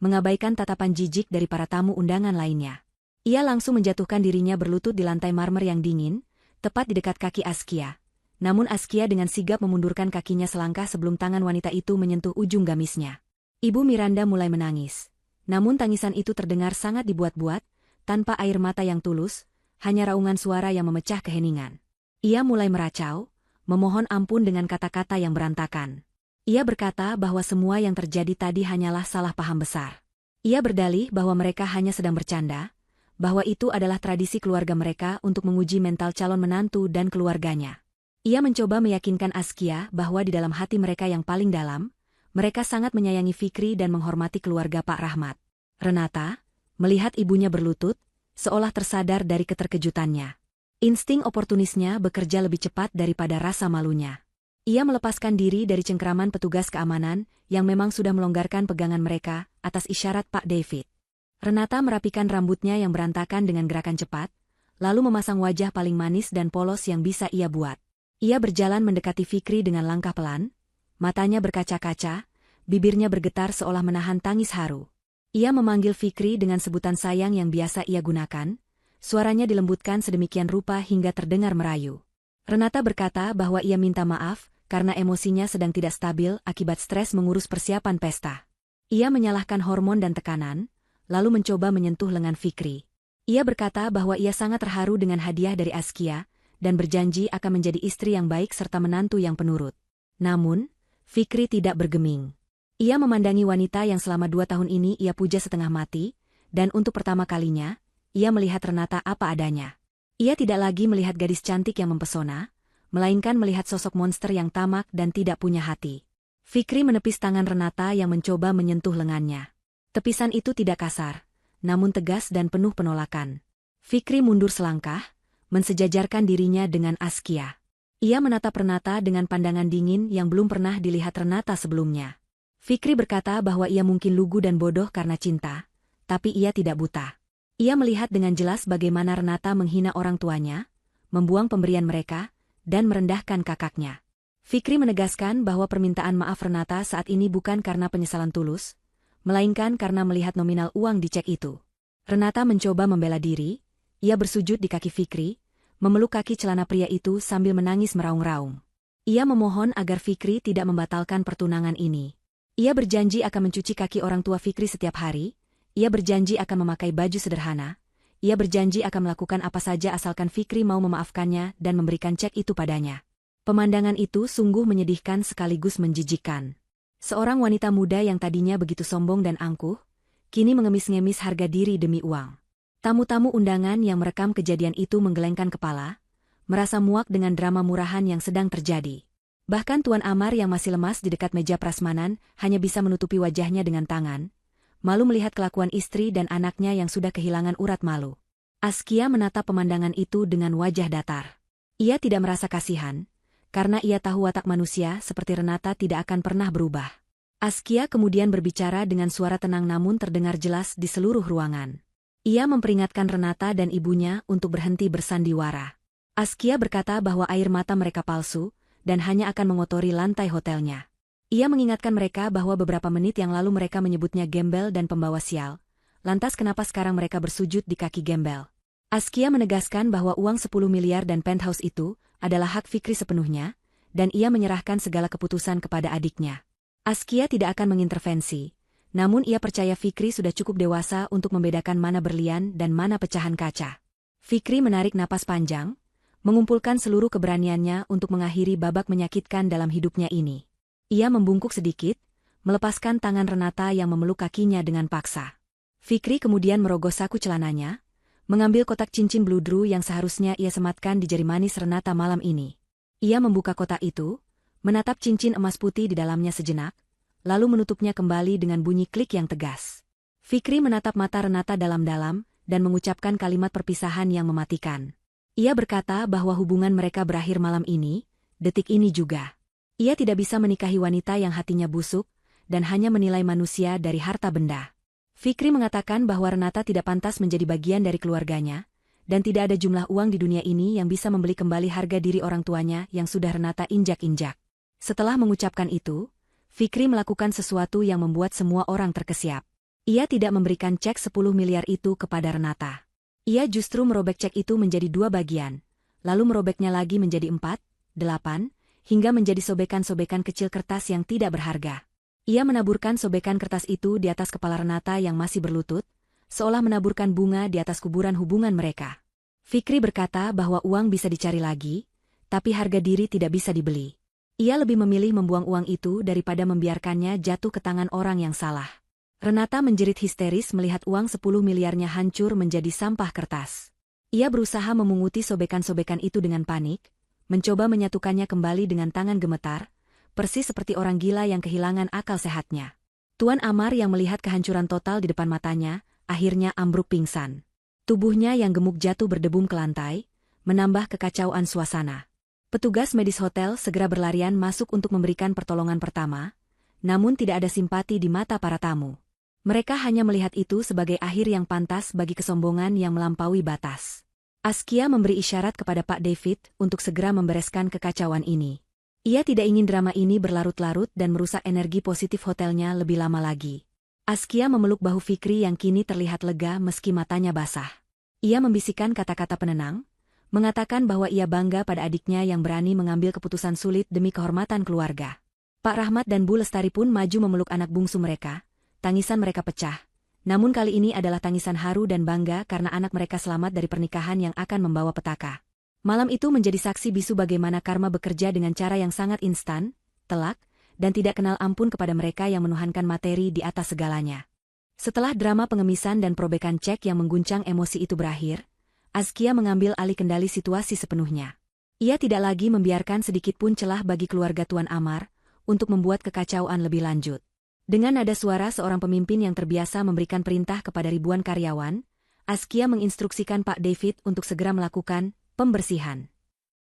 mengabaikan tatapan jijik dari para tamu undangan lainnya. Ia langsung menjatuhkan dirinya berlutut di lantai marmer yang dingin, tepat di dekat kaki Askia. Namun Askia dengan sigap memundurkan kakinya selangkah sebelum tangan wanita itu menyentuh ujung gamisnya. Ibu Miranda mulai menangis. Namun tangisan itu terdengar sangat dibuat-buat, tanpa air mata yang tulus, hanya raungan suara yang memecah keheningan. Ia mulai meracau, memohon ampun dengan kata-kata yang berantakan. Ia berkata bahwa semua yang terjadi tadi hanyalah salah paham besar. Ia berdalih bahwa mereka hanya sedang bercanda, bahwa itu adalah tradisi keluarga mereka untuk menguji mental calon menantu dan keluarganya. Ia mencoba meyakinkan Askia bahwa di dalam hati mereka yang paling dalam, mereka sangat menyayangi Fikri dan menghormati keluarga Pak Rahmat. Renata, melihat ibunya berlutut, seolah tersadar dari keterkejutannya. Insting oportunisnya bekerja lebih cepat daripada rasa malunya. Ia melepaskan diri dari cengkeraman petugas keamanan yang memang sudah melonggarkan pegangan mereka atas isyarat Pak David. Renata merapikan rambutnya yang berantakan dengan gerakan cepat, lalu memasang wajah paling manis dan polos yang bisa ia buat. Ia berjalan mendekati Fikri dengan langkah pelan, matanya berkaca-kaca, bibirnya bergetar seolah menahan tangis haru. Ia memanggil Fikri dengan sebutan sayang yang biasa ia gunakan, suaranya dilembutkan sedemikian rupa hingga terdengar merayu. Renata berkata bahwa ia minta maaf karena emosinya sedang tidak stabil akibat stres mengurus persiapan pesta. Ia menyalahkan hormon dan tekanan, lalu mencoba menyentuh lengan Fikri. Ia berkata bahwa ia sangat terharu dengan hadiah dari Askia, dan berjanji akan menjadi istri yang baik serta menantu yang penurut. Namun, Fikri tidak bergeming. Ia memandangi wanita yang selama 2 tahun ini ia puja setengah mati, dan untuk pertama kalinya, ia melihat Renata apa adanya. Ia tidak lagi melihat gadis cantik yang mempesona, melainkan melihat sosok monster yang tamak dan tidak punya hati. Fikri menepis tangan Renata yang mencoba menyentuh lengannya. Tepisan itu tidak kasar, namun tegas dan penuh penolakan. Fikri mundur selangkah, mensejajarkan dirinya dengan Askia. Ia menatap Renata dengan pandangan dingin yang belum pernah dilihat Renata sebelumnya. Fikri berkata bahwa ia mungkin lugu dan bodoh karena cinta, tapi ia tidak buta. Ia melihat dengan jelas bagaimana Renata menghina orang tuanya, membuang pemberian mereka, dan merendahkan kakaknya. Fikri menegaskan bahwa permintaan maaf Renata saat ini bukan karena penyesalan tulus, melainkan karena melihat nominal uang di cek itu. Renata mencoba membela diri, ia bersujud di kaki Fikri, memeluk kaki celana pria itu sambil menangis meraung-raung. Ia memohon agar Fikri tidak membatalkan pertunangan ini. Ia berjanji akan mencuci kaki orang tua Fikri setiap hari, ia berjanji akan memakai baju sederhana, ia berjanji akan melakukan apa saja asalkan Fikri mau memaafkannya dan memberikan cek itu padanya. Pemandangan itu sungguh menyedihkan sekaligus menjijikkan. Seorang wanita muda yang tadinya begitu sombong dan angkuh, kini mengemis-ngemis harga diri demi uang. Tamu-tamu undangan yang merekam kejadian itu menggelengkan kepala, merasa muak dengan drama murahan yang sedang terjadi. Bahkan Tuan Amar yang masih lemas di dekat meja prasmanan hanya bisa menutupi wajahnya dengan tangan, malu melihat kelakuan istri dan anaknya yang sudah kehilangan urat malu. Askia menatap pemandangan itu dengan wajah datar. Ia tidak merasa kasihan, karena ia tahu watak manusia seperti Renata tidak akan pernah berubah. Askia kemudian berbicara dengan suara tenang namun terdengar jelas di seluruh ruangan. Ia memperingatkan Renata dan ibunya untuk berhenti bersandiwara. Askia berkata bahwa air mata mereka palsu, dan hanya akan mengotori lantai hotelnya. Ia mengingatkan mereka bahwa beberapa menit yang lalu mereka menyebutnya gembel dan pembawa sial, lantas kenapa sekarang mereka bersujud di kaki gembel? Askia menegaskan bahwa uang 10 miliar dan penthouse itu adalah hak Fikri sepenuhnya, dan ia menyerahkan segala keputusan kepada adiknya. Askia tidak akan mengintervensi, namun ia percaya Fikri sudah cukup dewasa untuk membedakan mana berlian dan mana pecahan kaca. Fikri menarik napas panjang, mengumpulkan seluruh keberaniannya untuk mengakhiri babak menyakitkan dalam hidupnya ini. Ia membungkuk sedikit, melepaskan tangan Renata yang memeluk kakinya dengan paksa. Fikri kemudian merogoh saku celananya, mengambil kotak cincin bludru yang seharusnya ia sematkan di jari manis Renata malam ini. Ia membuka kotak itu, menatap cincin emas putih di dalamnya sejenak, lalu menutupnya kembali dengan bunyi klik yang tegas. Fikri menatap mata Renata dalam-dalam dan mengucapkan kalimat perpisahan yang mematikan. Ia berkata bahwa hubungan mereka berakhir malam ini, detik ini juga. Ia tidak bisa menikahi wanita yang hatinya busuk dan hanya menilai manusia dari harta benda. Fikri mengatakan bahwa Renata tidak pantas menjadi bagian dari keluarganya, dan tidak ada jumlah uang di dunia ini yang bisa membeli kembali harga diri orang tuanya yang sudah Renata injak-injak. Setelah mengucapkan itu, Fikri melakukan sesuatu yang membuat semua orang terkesiap. Ia tidak memberikan cek 10 miliar itu kepada Renata. Ia justru merobek cek itu menjadi 2 bagian, lalu merobeknya lagi menjadi 4, 8, hingga menjadi sobekan-sobekan kecil kertas yang tidak berharga. Ia menaburkan sobekan kertas itu di atas kepala Renata yang masih berlutut, seolah menaburkan bunga di atas kuburan hubungan mereka. Fikri berkata bahwa uang bisa dicari lagi, tapi harga diri tidak bisa dibeli. Ia lebih memilih membuang uang itu daripada membiarkannya jatuh ke tangan orang yang salah. Renata menjerit histeris melihat uang 10 miliarnya hancur menjadi sampah kertas. Ia berusaha memunguti sobekan-sobekan itu dengan panik, mencoba menyatukannya kembali dengan tangan gemetar, persis seperti orang gila yang kehilangan akal sehatnya. Tuan Amar yang melihat kehancuran total di depan matanya, akhirnya ambruk pingsan. Tubuhnya yang gemuk jatuh berdebum ke lantai, menambah kekacauan suasana. Petugas medis hotel segera berlarian masuk untuk memberikan pertolongan pertama, namun tidak ada simpati di mata para tamu. Mereka hanya melihat itu sebagai akhir yang pantas bagi kesombongan yang melampaui batas. Askia memberi isyarat kepada Pak David untuk segera membereskan kekacauan ini. Ia tidak ingin drama ini berlarut-larut dan merusak energi positif hotelnya lebih lama lagi. Askia memeluk bahu Fikri yang kini terlihat lega meski matanya basah. Ia membisikkan kata-kata penenang, mengatakan bahwa ia bangga pada adiknya yang berani mengambil keputusan sulit demi kehormatan keluarga. Pak Rahmat dan Bu Lestari pun maju memeluk anak bungsu mereka, tangisan mereka pecah. Namun kali ini adalah tangisan haru dan bangga karena anak mereka selamat dari pernikahan yang akan membawa petaka. Malam itu menjadi saksi bisu bagaimana karma bekerja dengan cara yang sangat instan, telak, dan tidak kenal ampun kepada mereka yang menuhankan materi di atas segalanya. Setelah drama pengemisan dan probekan cek yang mengguncang emosi itu berakhir, Askia mengambil alih kendali situasi sepenuhnya. Ia tidak lagi membiarkan sedikit pun celah bagi keluarga Tuan Amar untuk membuat kekacauan lebih lanjut. Dengan nada suara seorang pemimpin yang terbiasa memberikan perintah kepada ribuan karyawan, Askia menginstruksikan Pak David untuk segera melakukan pembersihan.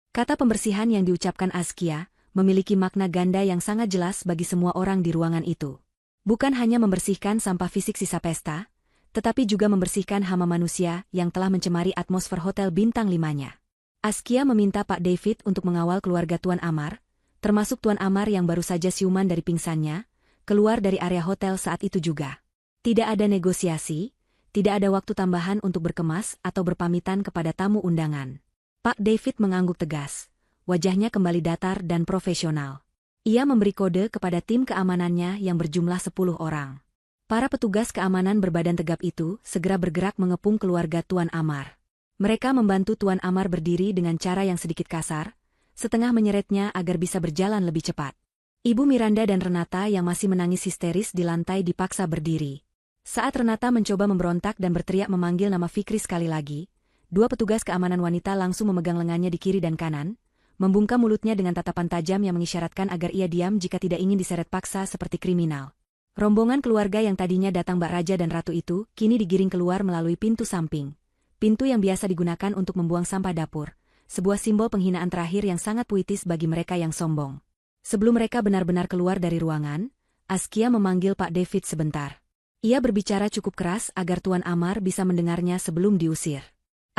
Kata pembersihan yang diucapkan Askia memiliki makna ganda yang sangat jelas bagi semua orang di ruangan itu. Bukan hanya membersihkan sampah fisik sisa pesta, tetapi juga membersihkan hama manusia yang telah mencemari atmosfer hotel bintang 5-nya. Askia meminta Pak David untuk mengawal keluarga Tuan Amar, termasuk Tuan Amar yang baru saja siuman dari pingsannya, keluar dari area hotel saat itu juga. Tidak ada negosiasi, tidak ada waktu tambahan untuk berkemas atau berpamitan kepada tamu undangan. Pak David mengangguk tegas, wajahnya kembali datar dan profesional. Ia memberi kode kepada tim keamanannya yang berjumlah 10 orang. Para petugas keamanan berbadan tegap itu segera bergerak mengepung keluarga Tuan Amar. Mereka membantu Tuan Amar berdiri dengan cara yang sedikit kasar, setengah menyeretnya agar bisa berjalan lebih cepat. Ibu Miranda dan Renata yang masih menangis histeris di lantai dipaksa berdiri. Saat Renata mencoba memberontak dan berteriak memanggil nama Fikri sekali lagi, 2 petugas keamanan wanita langsung memegang lengannya di kiri dan kanan, membungkam mulutnya dengan tatapan tajam yang mengisyaratkan agar ia diam jika tidak ingin diseret paksa seperti kriminal. Rombongan keluarga yang tadinya datang Mbak Raja dan Ratu itu, kini digiring keluar melalui pintu samping. Pintu yang biasa digunakan untuk membuang sampah dapur, sebuah simbol penghinaan terakhir yang sangat puitis bagi mereka yang sombong. Sebelum mereka benar-benar keluar dari ruangan, Askia memanggil Pak David sebentar. Ia berbicara cukup keras agar Tuan Amar bisa mendengarnya sebelum diusir.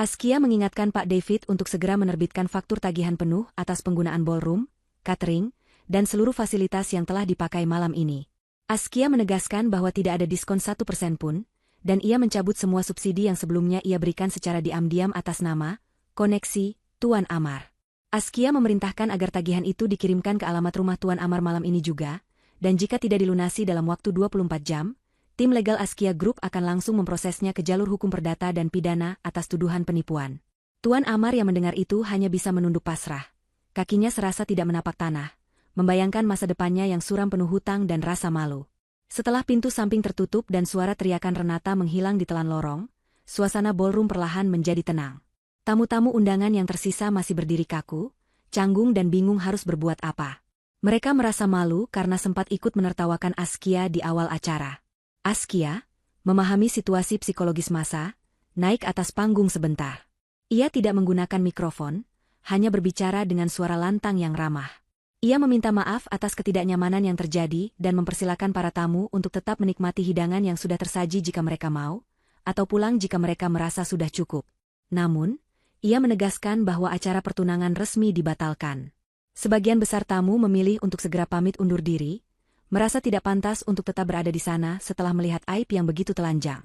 Askia mengingatkan Pak David untuk segera menerbitkan faktur tagihan penuh atas penggunaan ballroom, catering, dan seluruh fasilitas yang telah dipakai malam ini. Askia menegaskan bahwa tidak ada diskon 1% pun, dan ia mencabut semua subsidi yang sebelumnya ia berikan secara diam-diam atas nama, koneksi, Tuan Amar. Askia memerintahkan agar tagihan itu dikirimkan ke alamat rumah Tuan Amar malam ini juga, dan jika tidak dilunasi dalam waktu 24 jam, Tim legal Askia Group akan langsung memprosesnya ke jalur hukum perdata dan pidana atas tuduhan penipuan. Tuan Amar yang mendengar itu hanya bisa menunduk pasrah. Kakinya serasa tidak menapak tanah, membayangkan masa depannya yang suram penuh hutang dan rasa malu. Setelah pintu samping tertutup dan suara teriakan Renata menghilang di telan lorong, suasana ballroom perlahan menjadi tenang. Tamu-tamu undangan yang tersisa masih berdiri kaku, canggung dan bingung harus berbuat apa. Mereka merasa malu karena sempat ikut menertawakan Askia di awal acara. Askia, memahami situasi psikologis massa, naik atas panggung sebentar. Ia tidak menggunakan mikrofon, hanya berbicara dengan suara lantang yang ramah. Ia meminta maaf atas ketidaknyamanan yang terjadi dan mempersilakan para tamu untuk tetap menikmati hidangan yang sudah tersaji jika mereka mau, atau pulang jika mereka merasa sudah cukup. Namun, ia menegaskan bahwa acara pertunangan resmi dibatalkan. Sebagian besar tamu memilih untuk segera pamit undur diri, merasa tidak pantas untuk tetap berada di sana setelah melihat aib yang begitu telanjang.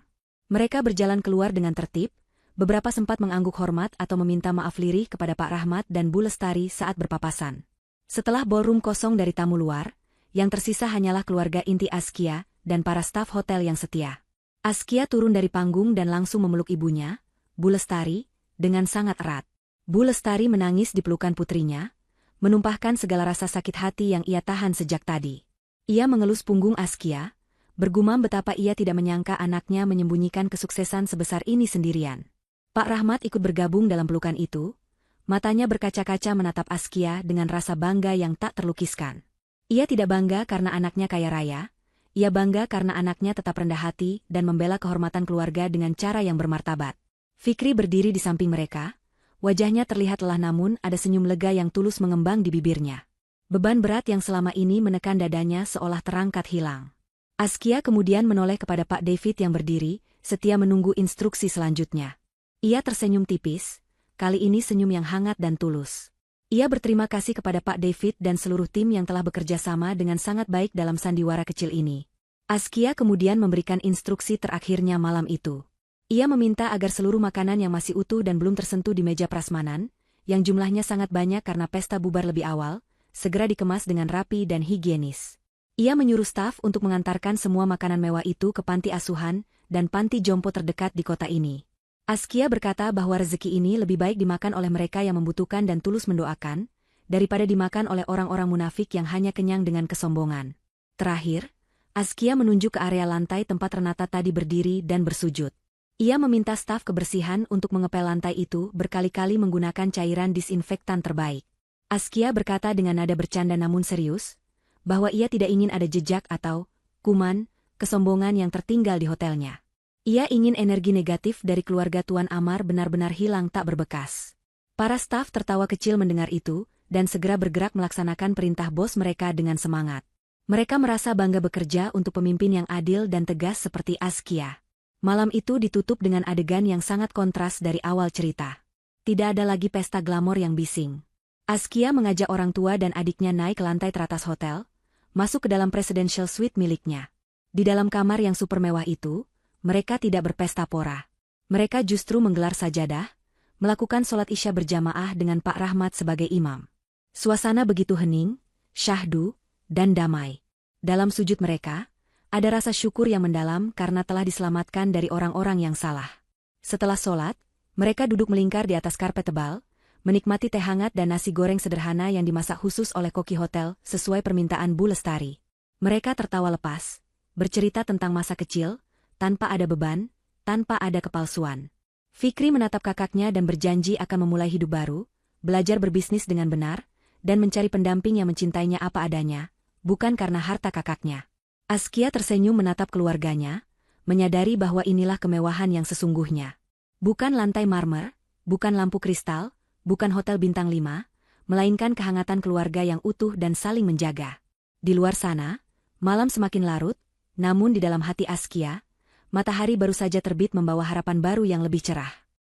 Mereka berjalan keluar dengan tertib, beberapa sempat mengangguk hormat atau meminta maaf lirih kepada Pak Rahmat dan Bu Lestari saat berpapasan. Setelah ballroom kosong dari tamu luar, yang tersisa hanyalah keluarga inti Askia dan para staf hotel yang setia. Askia turun dari panggung dan langsung memeluk ibunya, Bu Lestari, dengan sangat erat. Bu Lestari menangis di pelukan putrinya, menumpahkan segala rasa sakit hati yang ia tahan sejak tadi. Ia mengelus punggung Askia, bergumam betapa ia tidak menyangka anaknya menyembunyikan kesuksesan sebesar ini sendirian. Pak Rahmat ikut bergabung dalam pelukan itu, matanya berkaca-kaca menatap Askia dengan rasa bangga yang tak terlukiskan. Ia tidak bangga karena anaknya kaya raya, ia bangga karena anaknya tetap rendah hati dan membela kehormatan keluarga dengan cara yang bermartabat. Fikri berdiri di samping mereka, wajahnya terlihat lelah namun ada senyum lega yang tulus mengembang di bibirnya. Beban berat yang selama ini menekan dadanya seolah terangkat hilang. Askia kemudian menoleh kepada Pak David yang berdiri, setia menunggu instruksi selanjutnya. Ia tersenyum tipis, kali ini senyum yang hangat dan tulus. Ia berterima kasih kepada Pak David dan seluruh tim yang telah bekerja sama dengan sangat baik dalam sandiwara kecil ini. Askia kemudian memberikan instruksi terakhirnya malam itu. Ia meminta agar seluruh makanan yang masih utuh dan belum tersentuh di meja prasmanan, yang jumlahnya sangat banyak karena pesta bubar lebih awal, segera dikemas dengan rapi dan higienis. Ia menyuruh staf untuk mengantarkan semua makanan mewah itu ke panti asuhan dan panti jompo terdekat di kota ini. Askia berkata bahwa rezeki ini lebih baik dimakan oleh mereka yang membutuhkan dan tulus mendoakan, daripada dimakan oleh orang-orang munafik yang hanya kenyang dengan kesombongan. Terakhir, Askia menunjuk ke area lantai tempat Renata tadi berdiri dan bersujud. Ia meminta staf kebersihan untuk mengepel lantai itu berkali-kali menggunakan cairan disinfektan terbaik. Askia berkata dengan nada bercanda namun serius, bahwa ia tidak ingin ada jejak atau kuman, kesombongan yang tertinggal di hotelnya. Ia ingin energi negatif dari keluarga Tuan Amar benar-benar hilang tak berbekas. Para staf tertawa kecil mendengar itu, dan segera bergerak melaksanakan perintah bos mereka dengan semangat. Mereka merasa bangga bekerja untuk pemimpin yang adil dan tegas seperti Askia. Malam itu ditutup dengan adegan yang sangat kontras dari awal cerita. Tidak ada lagi pesta glamor yang bising. Askia mengajak orang tua dan adiknya naik ke lantai teratas hotel, masuk ke dalam presidential suite miliknya. Di dalam kamar yang super mewah itu, mereka tidak berpesta pora. Mereka justru menggelar sajadah, melakukan sholat isya berjamaah dengan Pak Rahmat sebagai imam. Suasana begitu hening, syahdu, dan damai. Dalam sujud mereka, ada rasa syukur yang mendalam karena telah diselamatkan dari orang-orang yang salah. Setelah sholat, mereka duduk melingkar di atas karpet tebal, menikmati teh hangat dan nasi goreng sederhana yang dimasak khusus oleh koki hotel sesuai permintaan Bu Lestari. Mereka tertawa lepas, bercerita tentang masa kecil, tanpa ada beban, tanpa ada kepalsuan. Fikri menatap kakaknya dan berjanji akan memulai hidup baru, belajar berbisnis dengan benar, dan mencari pendamping yang mencintainya apa adanya, bukan karena harta kakaknya. Askia tersenyum menatap keluarganya, menyadari bahwa inilah kemewahan yang sesungguhnya. Bukan lantai marmer, bukan lampu kristal, bukan hotel bintang 5, melainkan kehangatan keluarga yang utuh dan saling menjaga. Di luar sana, malam semakin larut, namun di dalam hati Askia, matahari baru saja terbit membawa harapan baru yang lebih cerah.